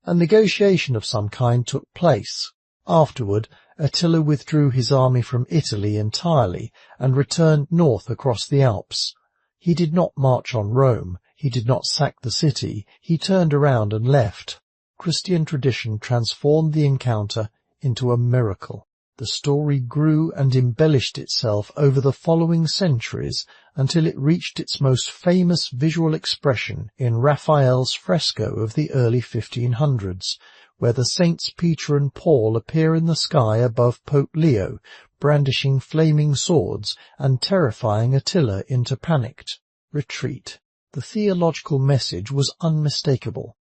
A negotiation of some kind took place. Afterward, Attila withdrew his army from Italy entirely and returned north across the Alps. He did not march on Rome. He did not sack the city. He turned around and left. Christian tradition transformed the encounter into a miracle. The story grew and embellished itself over the following centuries until it reached its most famous visual expression in Raphael's fresco of the early 1500s, where the saints Peter and Paul appear in the sky above Pope Leo, brandishing flaming swords and terrifying Attila into panicked retreat. The theological message was unmistakable.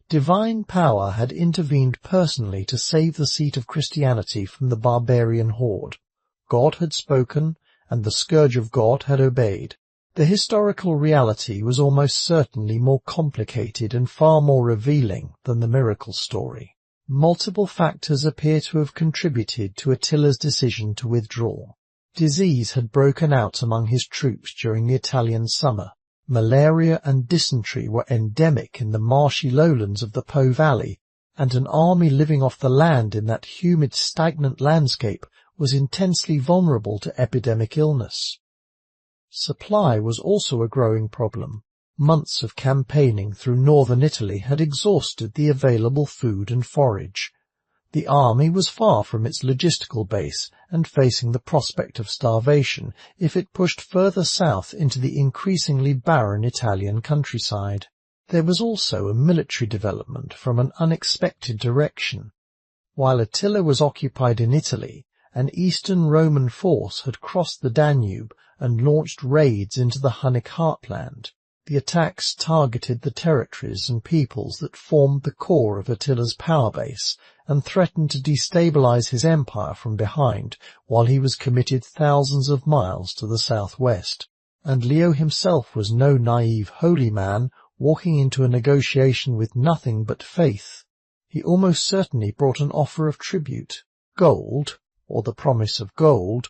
Divine power had intervened personally to save the seat of Christianity from the barbarian horde. God had spoken, and the scourge of God had obeyed. The historical reality was almost certainly more complicated and far more revealing than the miracle story. Multiple factors appear to have contributed to Attila's decision to withdraw. Disease had broken out among his troops during the Italian summer. Malaria and dysentery were endemic in the marshy lowlands of the Po Valley, and an army living off the land in that humid, stagnant landscape was intensely vulnerable to epidemic illness. Supply was also a growing problem. Months of campaigning through northern Italy had exhausted the available food and forage. The army was far from its logistical base and facing the prospect of starvation if it pushed further south into the increasingly barren Italian countryside. There was also a military development from an unexpected direction. While Attila was occupied in Italy, an Eastern Roman force had crossed the Danube and launched raids into the Hunnic heartland. The attacks targeted the territories and peoples that formed the core of Attila's power base and threatened to destabilize his empire from behind while he was committed thousands of miles to the southwest. And Leo himself was no naive holy man walking into a negotiation with nothing but faith. He almost certainly brought an offer of tribute, gold, or the promise of gold,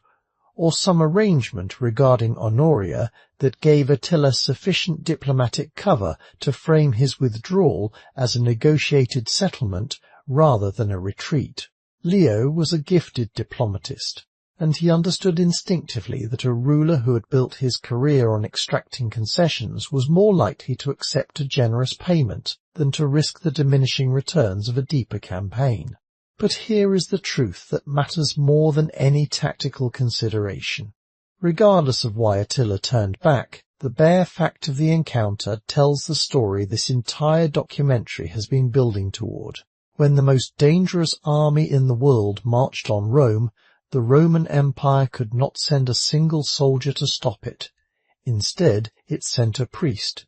or some arrangement regarding Honoria that gave Attila sufficient diplomatic cover to frame his withdrawal as a negotiated settlement rather than a retreat. Leo was a gifted diplomatist, and he understood instinctively that a ruler who had built his career on extracting concessions was more likely to accept a generous payment than to risk the diminishing returns of a deeper campaign. But here is the truth that matters more than any tactical consideration. Regardless of why Attila turned back, the bare fact of the encounter tells the story this entire documentary has been building toward. When the most dangerous army in the world marched on Rome, the Roman Empire could not send a single soldier to stop it. Instead, it sent a priest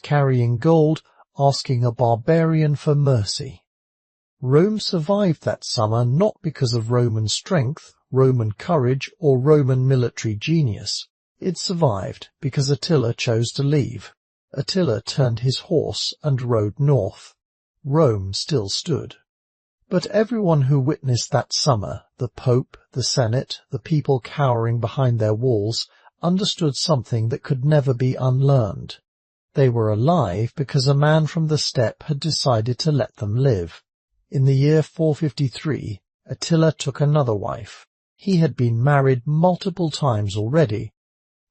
carrying gold, asking a barbarian for mercy. Rome survived that summer not because of Roman strength, Roman courage, or Roman military genius. It survived because Attila chose to leave. Attila turned his horse and rode north. Rome still stood. But everyone who witnessed that summer, the Pope, the Senate, the people cowering behind their walls, understood something that could never be unlearned. They were alive because a man from the steppe had decided to let them live. In the year 453, Attila took another wife. He had been married multiple times already.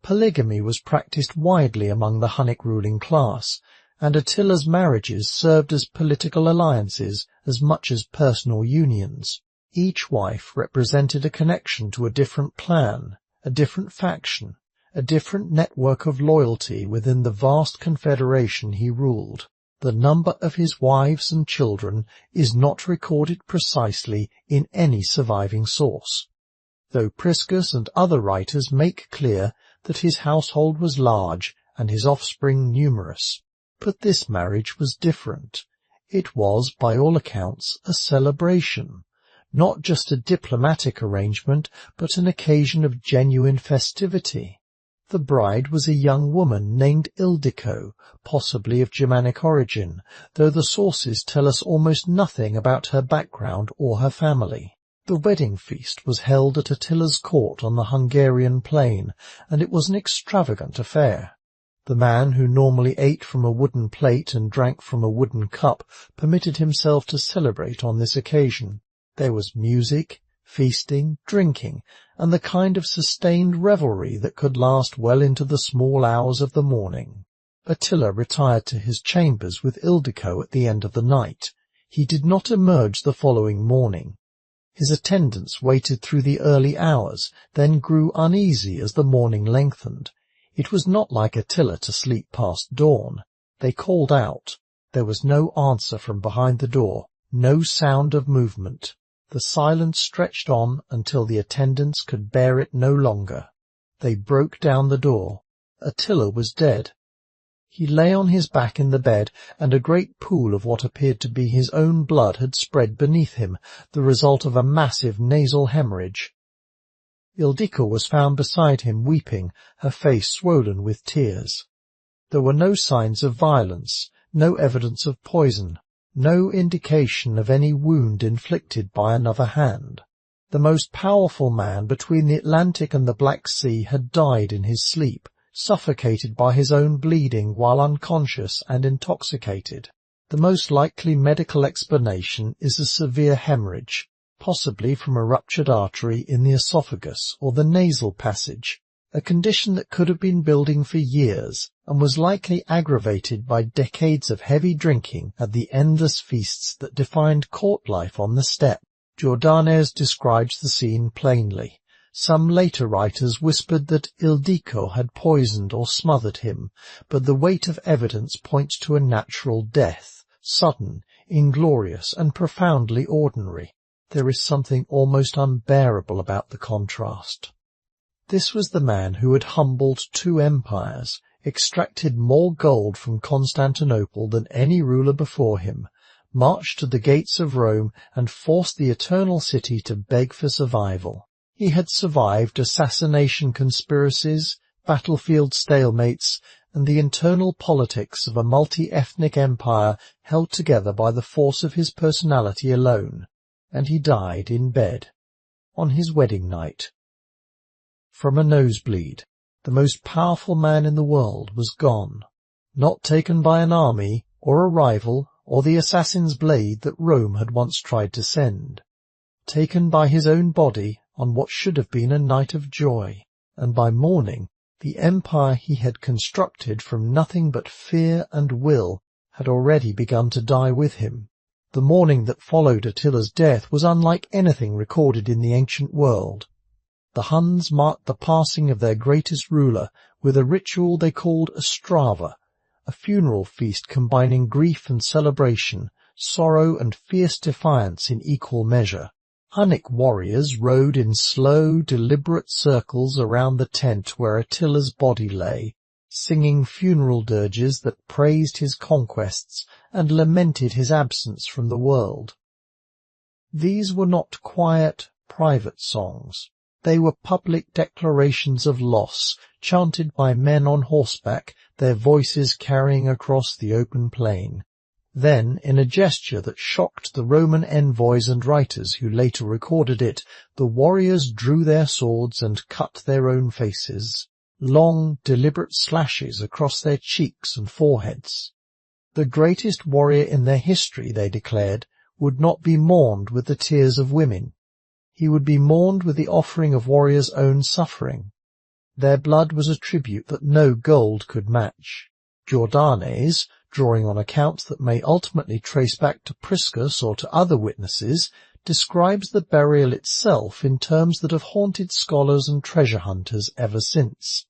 Polygamy was practiced widely among the Hunnic ruling class, and Attila's marriages served as political alliances as much as personal unions. Each wife represented a connection to a different clan, a different faction, a different network of loyalty within the vast confederation he ruled. The number of his wives and children is not recorded precisely in any surviving source, though Priscus and other writers make clear that his household was large and his offspring numerous. But this marriage was different. It was, by all accounts, a celebration, not just a diplomatic arrangement, but an occasion of genuine festivity. The bride was a young woman named Ildico, possibly of Germanic origin, though the sources tell us almost nothing about her background or her family. The wedding feast was held at Attila's court on the Hungarian plain, and it was an extravagant affair. The man who normally ate from a wooden plate and drank from a wooden cup permitted himself to celebrate on this occasion. There was music, feasting, drinking, and the kind of sustained revelry that could last well into the small hours of the morning. Attila retired to his chambers with Ildico at the end of the night. He did not emerge the following morning. His attendants waited through the early hours, then grew uneasy as the morning lengthened. It was not like Attila to sleep past dawn. They called out. There was no answer from behind the door, no sound of movement. The silence stretched on until the attendants could bear it no longer. They broke down the door. Attila was dead. He lay on his back in the bed, and a great pool of what appeared to be his own blood had spread beneath him, the result of a massive nasal hemorrhage. Ildico was found beside him weeping, her face swollen with tears. There were no signs of violence, no evidence of poison, no indication of any wound inflicted by another hand. The most powerful man between the Atlantic and the Black Sea had died in his sleep, suffocated by his own bleeding while unconscious and intoxicated. The most likely medical explanation is a severe hemorrhage, possibly from a ruptured artery in the esophagus or the nasal passage, a condition that could have been building for years and was likely aggravated by decades of heavy drinking at the endless feasts that defined court life on the steppe. Jordanes describes the scene plainly. Some later writers whispered that Ildico had poisoned or smothered him, but the weight of evidence points to a natural death, sudden, inglorious, and profoundly ordinary. There is something almost unbearable about the contrast. This was the man who had humbled two empires, extracted more gold from Constantinople than any ruler before him, marched to the gates of Rome, and forced the Eternal City to beg for survival. He had survived assassination conspiracies, battlefield stalemates, and the internal politics of a multi-ethnic empire held together by the force of his personality alone, and he died in bed, on his wedding night. From a nosebleed, the most powerful man in the world was gone, not taken by an army, or a rival, or the assassin's blade that Rome had once tried to send. Taken by his own body on what should have been a night of joy, and by morning the empire he had constructed from nothing but fear and will had already begun to die with him. The morning that followed Attila's death was unlike anything recorded in the ancient world. The Huns marked the passing of their greatest ruler with a ritual they called a strava, a funeral feast combining grief and celebration, sorrow and fierce defiance in equal measure. Hunnic warriors rode in slow, deliberate circles around the tent where Attila's body lay, singing funeral dirges that praised his conquests and lamented his absence from the world. These were not quiet, private songs. They were public declarations of loss, chanted by men on horseback, their voices carrying across the open plain. Then, in a gesture that shocked the Roman envoys and writers who later recorded it, the warriors drew their swords and cut their own faces, long, deliberate slashes across their cheeks and foreheads. The greatest warrior in their history, they declared, would not be mourned with the tears of women. He would be mourned with the offering of warriors' own suffering. Their blood was a tribute that no gold could match. Jordanes, drawing on accounts that may ultimately trace back to Priscus or to other witnesses, describes the burial itself in terms that have haunted scholars and treasure hunters ever since.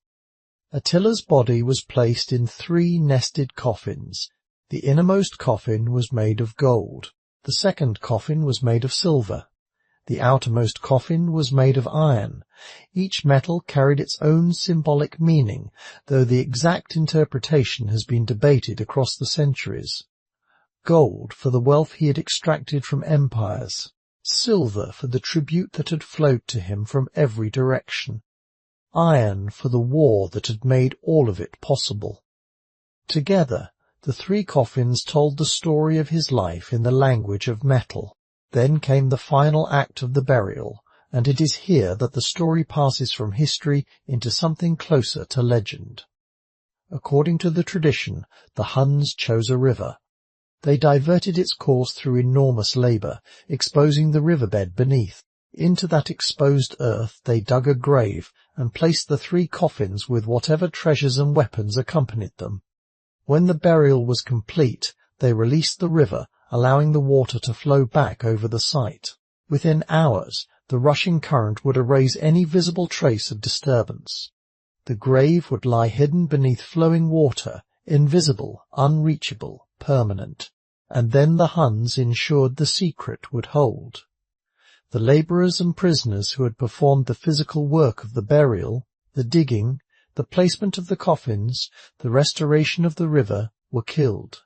Attila's body was placed in 3 nested coffins. The innermost coffin was made of gold. The second coffin was made of silver. The outermost coffin was made of iron. Each metal carried its own symbolic meaning, though the exact interpretation has been debated across the centuries. Gold for the wealth he had extracted from empires. Silver for the tribute that had flowed to him from every direction. Iron for the war that had made all of it possible. Together, the 3 coffins told the story of his life in the language of metal. Then came the final act of the burial, and it is here that the story passes from history into something closer to legend. According to the tradition, the Huns chose a river. They diverted its course through enormous labour, exposing the riverbed beneath. Into that exposed earth they dug a grave and placed the 3 coffins with whatever treasures and weapons accompanied them. When the burial was complete, they released the river, allowing the water to flow back over the site. Within hours, the rushing current would erase any visible trace of disturbance. The grave would lie hidden beneath flowing water, invisible, unreachable, permanent. And then the Huns ensured the secret would hold. The labourers and prisoners who had performed the physical work of the burial, the digging, the placement of the coffins, the restoration of the river, were killed.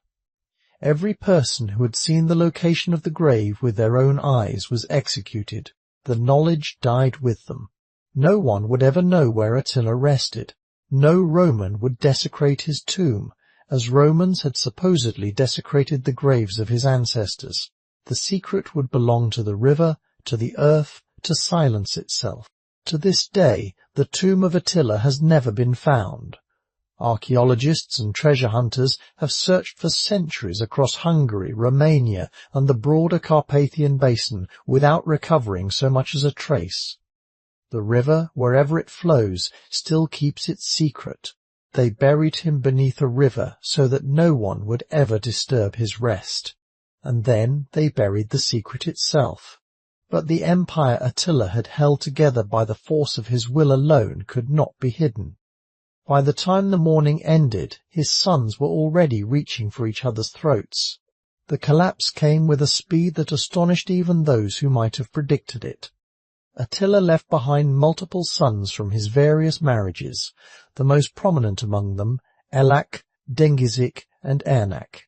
Every person who had seen the location of the grave with their own eyes was executed. The knowledge died with them. No one would ever know where Attila rested. No Roman would desecrate his tomb, as Romans had supposedly desecrated the graves of his ancestors. The secret would belong to the river, to the earth, to silence itself. To this day, the tomb of Attila has never been found. Archaeologists and treasure hunters have searched for centuries across Hungary, Romania, and the broader Carpathian basin without recovering so much as a trace. The river, wherever it flows, still keeps its secret. They buried him beneath a river so that no one would ever disturb his rest. And then they buried the secret itself. But the empire Attila had held together by the force of his will alone could not be hidden. By the time the mourning ended, his sons were already reaching for each other's throats. The collapse came with a speed that astonished even those who might have predicted it. Attila left behind multiple sons from his various marriages, the most prominent among them Ellak, Dengizik, and Ernak.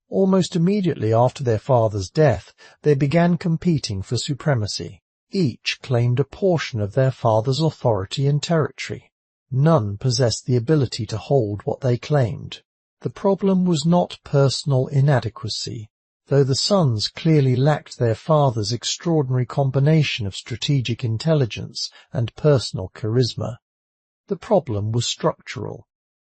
Almost immediately after their father's death, they began competing for supremacy. Each claimed a portion of their father's authority and territory. None possessed the ability to hold what they claimed. The problem was not personal inadequacy, though the sons clearly lacked their father's extraordinary combination of strategic intelligence and personal charisma. The problem was structural.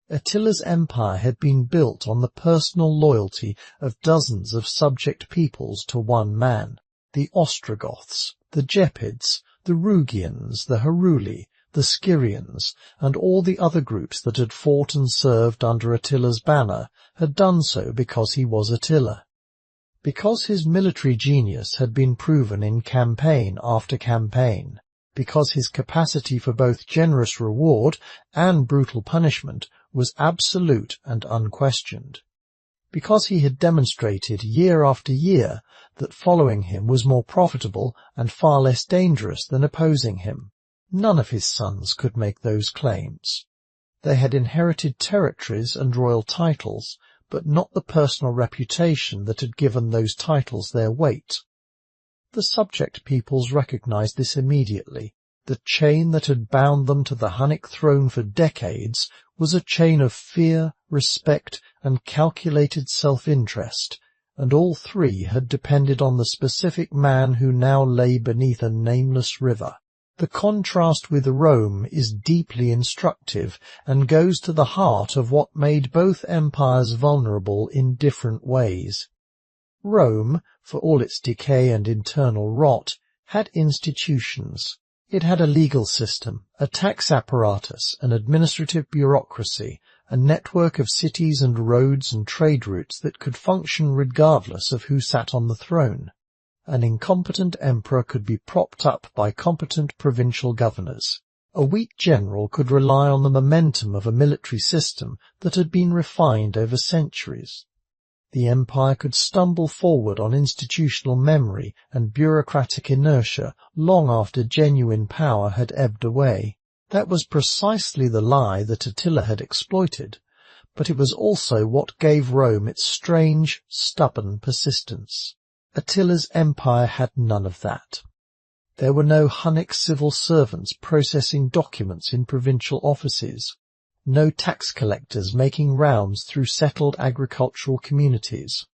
Attila's empire had been built on the personal loyalty of dozens of subject peoples to one man: the Ostrogoths, the Gepids, the Rugians, the Heruli, the Scyrians, and all the other groups that had fought and served under Attila's banner had done so because he was Attila. Because his military genius had been proven in campaign after campaign, because his capacity for both generous reward and brutal punishment was absolute and unquestioned, because he had demonstrated year after year that following him was more profitable and far less dangerous than opposing him. None of his sons could make those claims. They had inherited territories and royal titles, but not the personal reputation that had given those titles their weight. The subject peoples recognized this immediately. The chain that had bound them to the Hunnic throne for decades was a chain of fear, respect, and calculated self-interest, and all three had depended on the specific man who now lay beneath a nameless river. The contrast with Rome is deeply instructive and goes to the heart of what made both empires vulnerable in different ways. Rome, for all its decay and internal rot, had institutions. It had a legal system, a tax apparatus, an administrative bureaucracy, a network of cities and roads and trade routes that could function regardless of who sat on the throne. An incompetent emperor could be propped up by competent provincial governors. A weak general could rely on the momentum of a military system that had been refined over centuries. The empire could stumble forward on institutional memory and bureaucratic inertia long after genuine power had ebbed away. That was precisely the lie that Attila had exploited, but it was also what gave Rome its strange, stubborn persistence. Attila's empire had none of that. There were no Hunnic civil servants processing documents in provincial offices, no tax collectors making rounds through settled agricultural communities,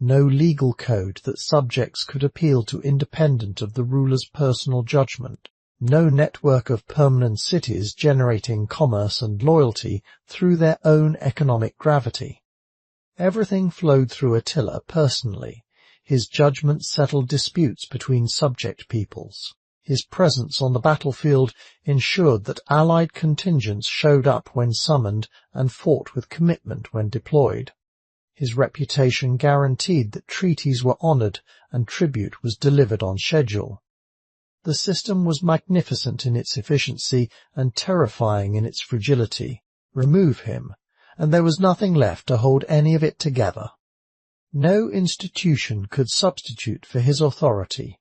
no legal code that subjects could appeal to independent of the ruler's personal judgment, no network of permanent cities generating commerce and loyalty through their own economic gravity. Everything flowed through Attila personally. His judgment settled disputes between subject peoples. His presence on the battlefield ensured that allied contingents showed up when summoned and fought with commitment when deployed. His reputation guaranteed that treaties were honored and tribute was delivered on schedule. The system was magnificent in its efficiency and terrifying in its fragility. Remove him, and there was nothing left to hold any of it together. No institution could substitute for his authority.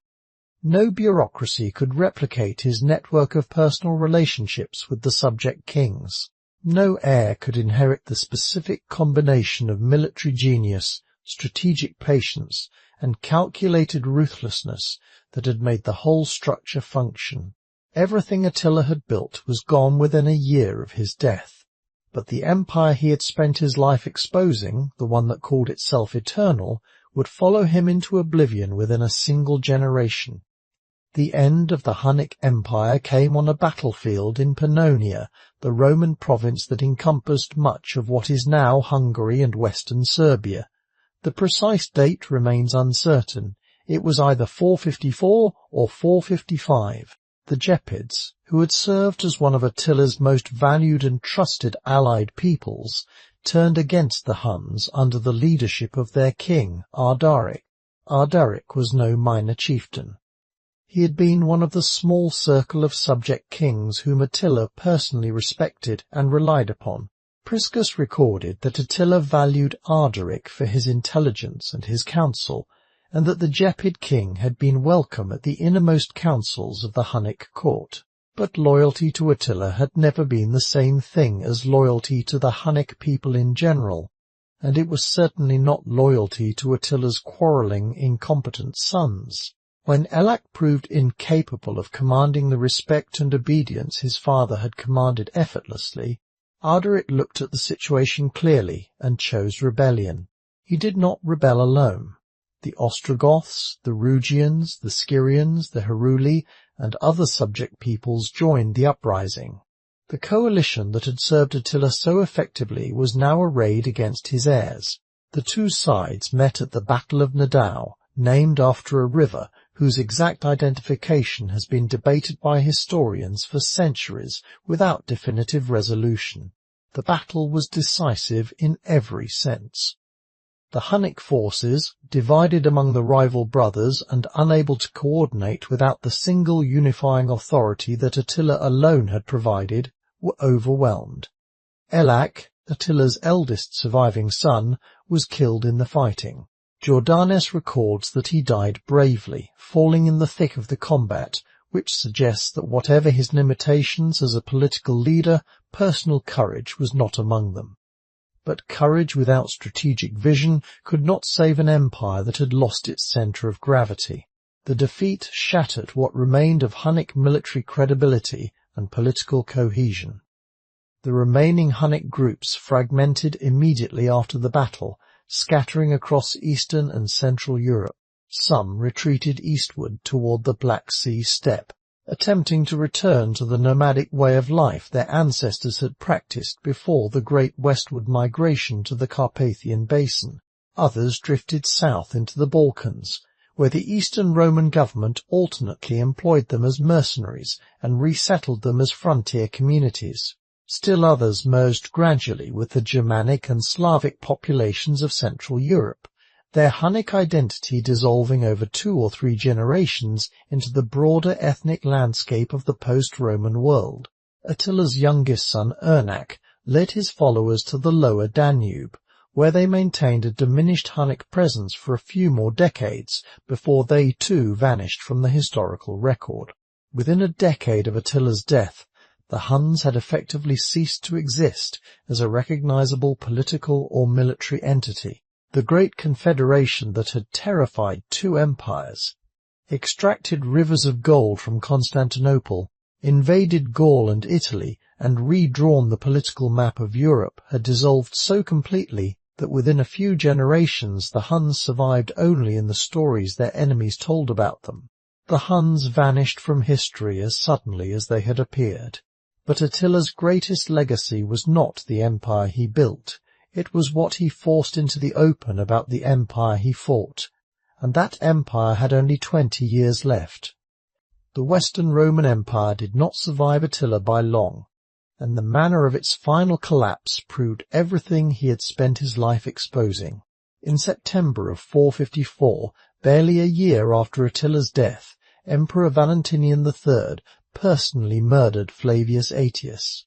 No bureaucracy could replicate his network of personal relationships with the subject kings. No heir could inherit the specific combination of military genius, strategic patience, and calculated ruthlessness that had made the whole structure function. Everything Attila had built was gone within a year of his death. But the empire he had spent his life exposing, the one that called itself eternal, would follow him into oblivion within a single generation. The end of the Hunnic Empire came on a battlefield in Pannonia, the Roman province that encompassed much of what is now Hungary and western Serbia. The precise date remains uncertain. It was either 454 or 455. The Gepids, who had served as one of Attila's most valued and trusted allied peoples, turned against the Huns under the leadership of their king, Ardaric. Ardaric was no minor chieftain. He had been one of the small circle of subject kings whom Attila personally respected and relied upon. Priscus recorded that Attila valued Ardaric for his intelligence and his counsel, and that the Gepid king had been welcome at the innermost councils of the Hunnic court. But loyalty to Attila had never been the same thing as loyalty to the Hunnic people in general, and it was certainly not loyalty to Attila's quarrelling, incompetent sons. When Elac proved incapable of commanding the respect and obedience his father had commanded effortlessly, Ardaric looked at the situation clearly and chose rebellion. He did not rebel alone. The Ostrogoths, the Rugians, the Scyrians, the Heruli, and other subject peoples joined the uprising. The coalition that had served Attila so effectively was now arrayed against his heirs. The two sides met at the Battle of Nadau, named after a river whose exact identification has been debated by historians for centuries without definitive resolution. The battle was decisive in every sense. The Hunnic forces, divided among the rival brothers and unable to coordinate without the single unifying authority that Attila alone had provided, were overwhelmed. Elac, Attila's eldest surviving son, was killed in the fighting. Jordanes records that he died bravely, falling in the thick of the combat, which suggests that whatever his limitations as a political leader, personal courage was not among them. But courage without strategic vision could not save an empire that had lost its centre of gravity. The defeat shattered what remained of Hunnic military credibility and political cohesion. The remaining Hunnic groups fragmented immediately after the battle, scattering across Eastern and Central Europe. Some retreated eastward toward the Black Sea steppe, attempting to return to the nomadic way of life their ancestors had practiced before the great westward migration to the Carpathian Basin. Others drifted south into the Balkans, where the Eastern Roman government alternately employed them as mercenaries and resettled them as frontier communities. Still others merged gradually with the Germanic and Slavic populations of Central Europe, their Hunnic identity dissolving over 2 or 3 generations into the broader ethnic landscape of the post-Roman world. Attila's youngest son Ernak led his followers to the lower Danube, where they maintained a diminished Hunnic presence for a few more decades before they too vanished from the historical record. Within a decade of Attila's death, the Huns had effectively ceased to exist as a recognizable political or military entity. The great confederation that had terrified 2 empires, extracted rivers of gold from Constantinople, invaded Gaul and Italy, and redrawn the political map of Europe had dissolved so completely that within a few generations the Huns survived only in the stories their enemies told about them. The Huns vanished from history as suddenly as they had appeared. But Attila's greatest legacy was not the empire he built, it was what he forced into the open about the empire he fought, and that empire had only 20 years left. The Western Roman Empire did not survive Attila by long, and the manner of its final collapse proved everything he had spent his life exposing. In September of 454, barely a year after Attila's death, Emperor Valentinian III personally murdered Flavius Aetius.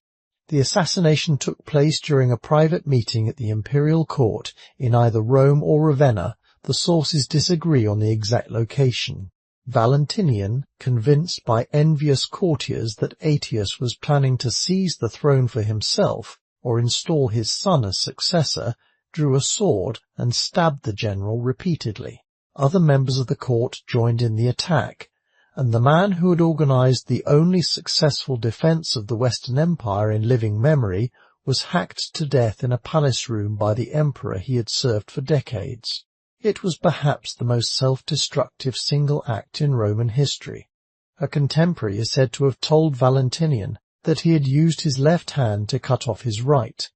The assassination took place during a private meeting at the imperial court in either Rome or Ravenna. The sources disagree on the exact location. Valentinian, convinced by envious courtiers that Aetius was planning to seize the throne for himself or install his son as successor, drew a sword and stabbed the general repeatedly. Other members of the court joined in the attack, and the man who had organized the only successful defense of the Western Empire in living memory was hacked to death in a palace room by the emperor he had served for decades. It was perhaps the most self-destructive single act in Roman history. A contemporary is said to have told Valentinian that he had used his left hand to cut off his right.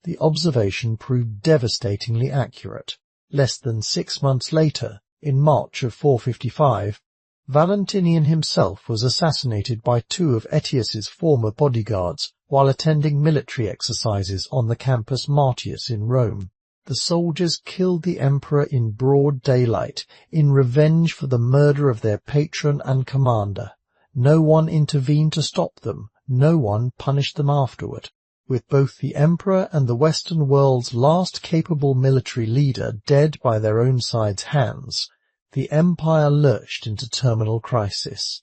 The observation proved devastatingly accurate. Less than 6 months later, in March of 455, Valentinian himself was assassinated by 2 of Aetius's former bodyguards while attending military exercises on the Campus Martius in Rome. The soldiers killed the emperor in broad daylight, in revenge for the murder of their patron and commander. No one intervened to stop them, no one punished them afterward. With both the emperor and the Western world's last capable military leader dead by their own side's hands, the empire lurched into terminal crisis.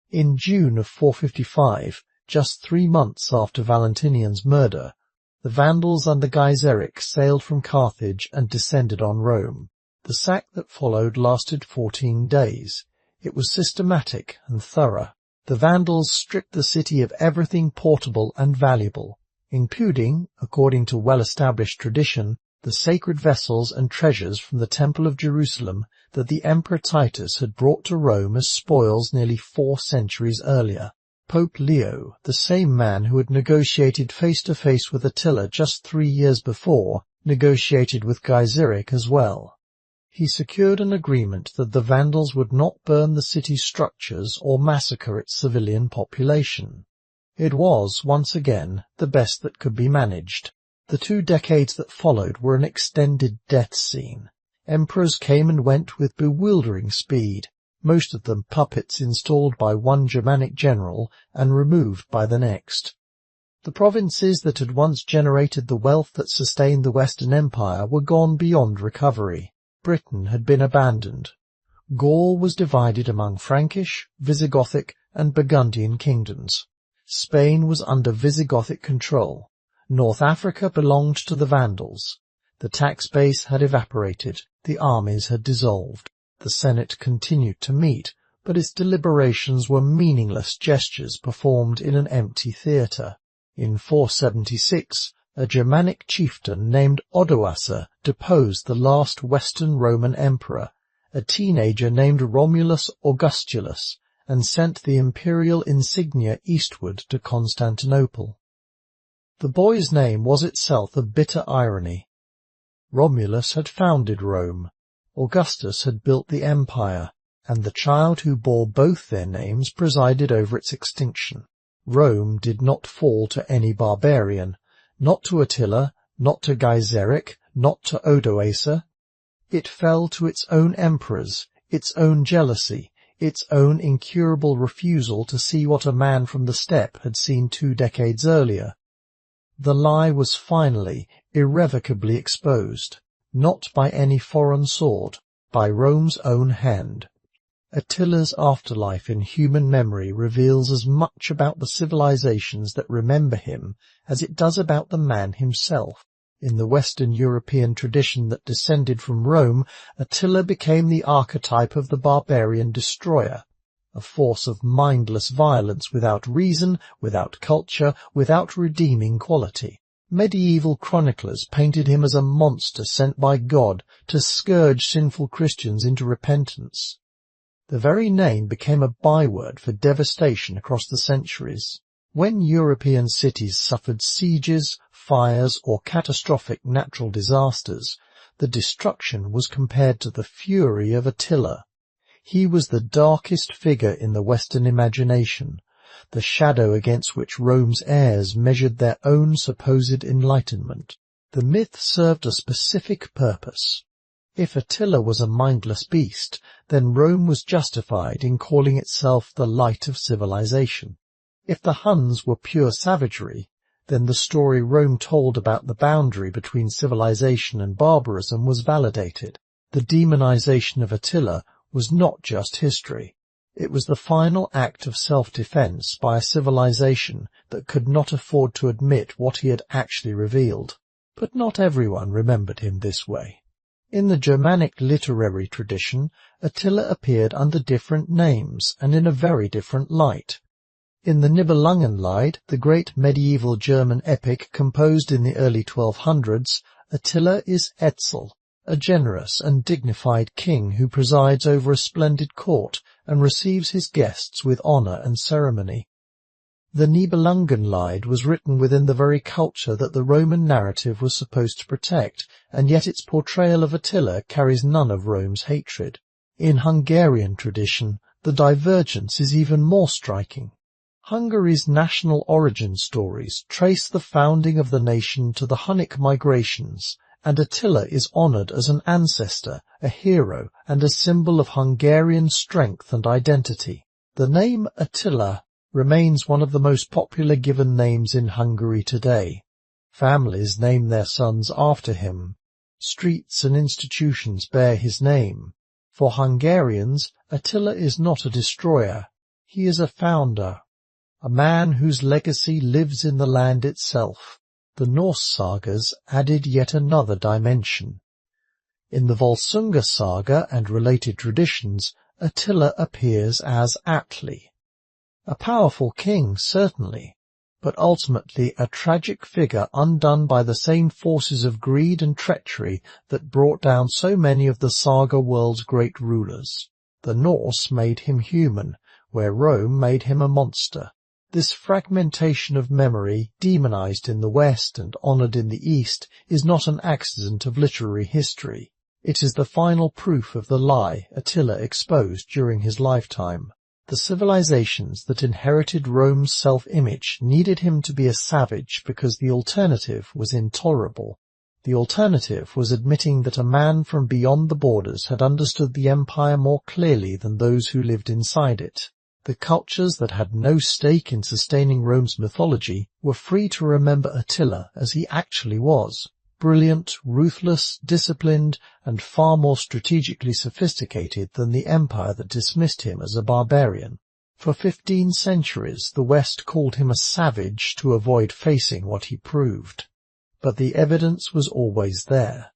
In June of 455, just 3 months after Valentinian's murder, the Vandals under Gaiseric sailed from Carthage and descended on Rome. The sack that followed lasted 14 days. It was systematic and thorough. The Vandals stripped the city of everything portable and valuable, including, according to well-established tradition, the sacred vessels and treasures from the Temple of Jerusalem that the Emperor Titus had brought to Rome as spoils nearly 4 centuries earlier. Pope Leo, the same man who had negotiated face-to-face with Attila just 3 years before, negotiated with Gaiseric as well. He secured an agreement that the Vandals would not burn the city's structures or massacre its civilian population. It was, once again, the best that could be managed. The 2 decades that followed were an extended death scene. Emperors came and went with bewildering speed, most of them puppets installed by one Germanic general and removed by the next. The provinces that had once generated the wealth that sustained the Western Empire were gone beyond recovery. Britain had been abandoned. Gaul was divided among Frankish, Visigothic, and Burgundian kingdoms. Spain was under Visigothic control. North Africa belonged to the Vandals. The tax base had evaporated. The armies had dissolved. The Senate continued to meet, but its deliberations were meaningless gestures performed in an empty theatre. In 476, a Germanic chieftain named Odoacer deposed the last Western Roman emperor, a teenager named Romulus Augustulus, and sent the imperial insignia eastward to Constantinople. The boy's name was itself a bitter irony. Romulus had founded Rome, Augustus had built the empire, and the child who bore both their names presided over its extinction. Rome did not fall to any barbarian, not to Attila, not to Gaiseric, not to Odoacer. It fell to its own emperors, its own jealousy, its own incurable refusal to see what a man from the steppe had seen 2 decades earlier. The lie was finally, irrevocably exposed, not by any foreign sword, by Rome's own hand. Attila's afterlife in human memory reveals as much about the civilizations that remember him as it does about the man himself. In the Western European tradition that descended from Rome, Attila became the archetype of the barbarian destroyer, a force of mindless violence without reason, without culture, without redeeming quality. Medieval chroniclers painted him as a monster sent by God to scourge sinful Christians into repentance. The very name became a byword for devastation across the centuries. When European cities suffered sieges, fires, or catastrophic natural disasters, the destruction was compared to the fury of Attila. He was the darkest figure in the Western imagination, the shadow against which Rome's heirs measured their own supposed enlightenment. The myth served a specific purpose. If Attila was a mindless beast, then Rome was justified in calling itself the light of civilization. If the Huns were pure savagery, then the story Rome told about the boundary between civilization and barbarism was validated. The demonization of Attila was not just history. It was the final act of self-defense by a civilization that could not afford to admit what he had actually revealed. But not everyone remembered him this way. In the Germanic literary tradition, Attila appeared under different names and in a very different light. In the Nibelungenlied, the great medieval German epic composed in the early 1200s, Attila is Etzel, a generous and dignified king who presides over a splendid court and receives his guests with honor and ceremony. The Nibelungenlied was written within the very culture that the Roman narrative was supposed to protect, and yet its portrayal of Attila carries none of Rome's hatred. In Hungarian tradition, the divergence is even more striking. Hungary's national origin stories trace the founding of the nation to the Hunnic migrations, and Attila is honored as an ancestor, a hero, and a symbol of Hungarian strength and identity. The name Attila remains one of the most popular given names in Hungary today. Families name their sons after him. Streets and institutions bear his name. For Hungarians, Attila is not a destroyer. He is a founder, a man whose legacy lives in the land itself. The Norse sagas added yet another dimension. In the Volsunga saga and related traditions, Attila appears as Atli. A powerful king, certainly, but ultimately a tragic figure undone by the same forces of greed and treachery that brought down so many of the saga world's great rulers. The Norse made him human, where Rome made him a monster. This fragmentation of memory, demonized in the West and honored in the East, is not an accident of literary history. It is the final proof of the lie Attila exposed during his lifetime. The civilizations that inherited Rome's self-image needed him to be a savage because the alternative was intolerable. The alternative was admitting that a man from beyond the borders had understood the empire more clearly than those who lived inside it. The cultures that had no stake in sustaining Rome's mythology were free to remember Attila as he actually was. Brilliant, ruthless, disciplined, and far more strategically sophisticated than the empire that dismissed him as a barbarian. For 15 centuries the West called him a savage to avoid facing what he proved. But the evidence was always there.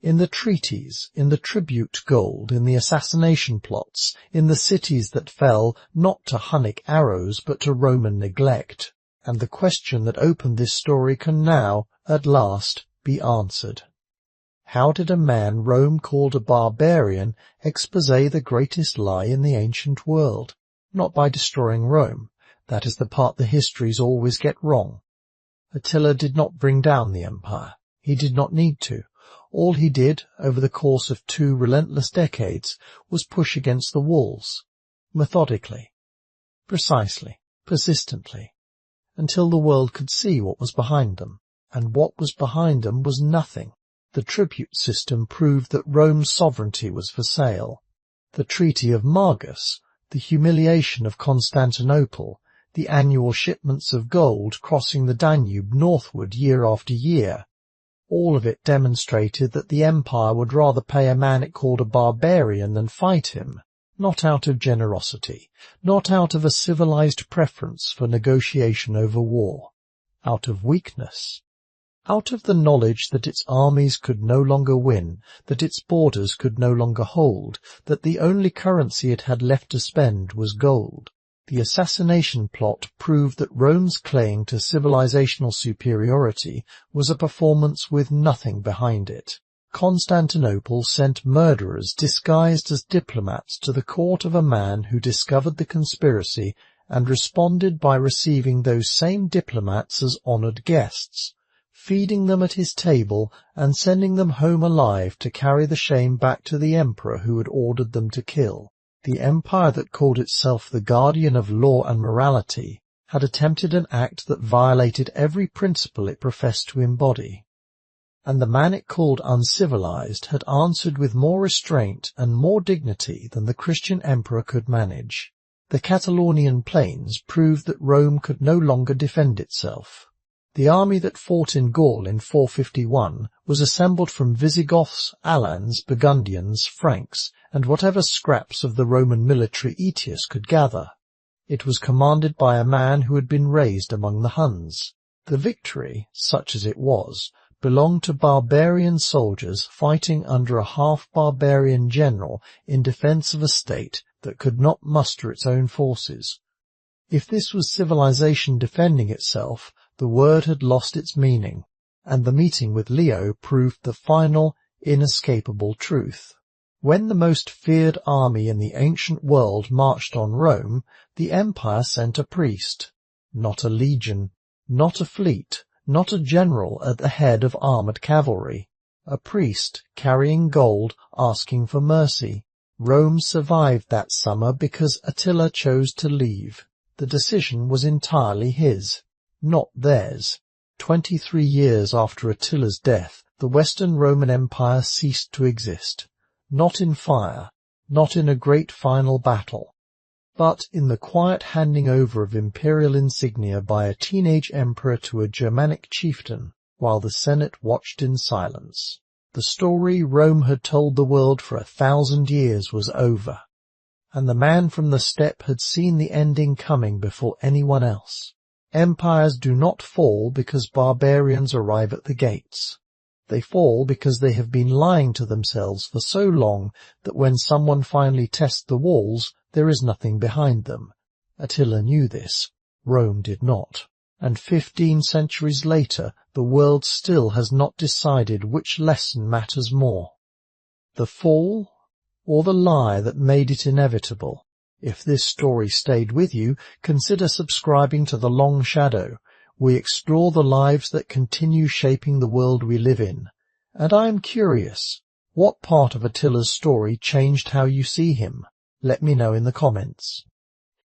In the treaties, in the tribute gold, in the assassination plots, in the cities that fell not to Hunnic arrows but to Roman neglect. And the question that opened this story can now, at last, be answered. How did a man Rome called a barbarian expose the greatest lie in the ancient world? Not by destroying Rome. That is the part the histories always get wrong. Attila did not bring down the empire. He did not need to. All he did, over the course of 2 relentless decades, was push against the walls. Methodically. Precisely. Persistently. Until the world could see what was behind them. And what was behind them was nothing. The tribute system proved that Rome's sovereignty was for sale. The Treaty of Margus, the humiliation of Constantinople, the annual shipments of gold crossing the Danube northward year after year, all of it demonstrated that the empire would rather pay a man it called a barbarian than fight him, not out of generosity, not out of a civilized preference for negotiation over war, out of weakness. Out of the knowledge that its armies could no longer win, that its borders could no longer hold, that the only currency it had left to spend was gold. The assassination plot proved that Rome's claim to civilizational superiority was a performance with nothing behind it. Constantinople sent murderers disguised as diplomats to the court of a man who discovered the conspiracy and responded by receiving those same diplomats as honored guests, feeding them at his table and sending them home alive to carry the shame back to the emperor who had ordered them to kill. The empire that called itself the guardian of law and morality had attempted an act that violated every principle it professed to embody. And the man it called uncivilized had answered with more restraint and more dignity than the Christian emperor could manage. The Catalonian plains proved that Rome could no longer defend itself. The army that fought in Gaul in 451 was assembled from Visigoths, Alans, Burgundians, Franks, and whatever scraps of the Roman military Aetius could gather. It was commanded by a man who had been raised among the Huns. The victory, such as it was, belonged to barbarian soldiers fighting under a half-barbarian general in defense of a state that could not muster its own forces. If this was civilization defending itself, the word had lost its meaning, and the meeting with Leo proved the final, inescapable truth. When the most feared army in the ancient world marched on Rome, the empire sent a priest, not a legion, not a fleet, not a general at the head of armored cavalry. A priest carrying gold, asking for mercy. Rome survived that summer because Attila chose to leave. The decision was entirely his, not theirs. 23 years after Attila's death, the Western Roman Empire ceased to exist. Not in fire, not in a great final battle, but in the quiet handing over of imperial insignia by a teenage emperor to a Germanic chieftain, while the Senate watched in silence. The story Rome had told the world for 1,000 years was over, and the man from the steppe had seen the ending coming before anyone else. Empires do not fall because barbarians arrive at the gates. They fall because they have been lying to themselves for so long that when someone finally tests the walls, there is nothing behind them. Attila knew this. Rome did not. And 15 centuries later, the world still has not decided which lesson matters more: the fall or the lie that made it inevitable. If this story stayed with you, consider subscribing to The Long Shadow. We explore the lives that continue shaping the world we live in. And I am curious, what part of Attila's story changed how you see him? Let me know in the comments.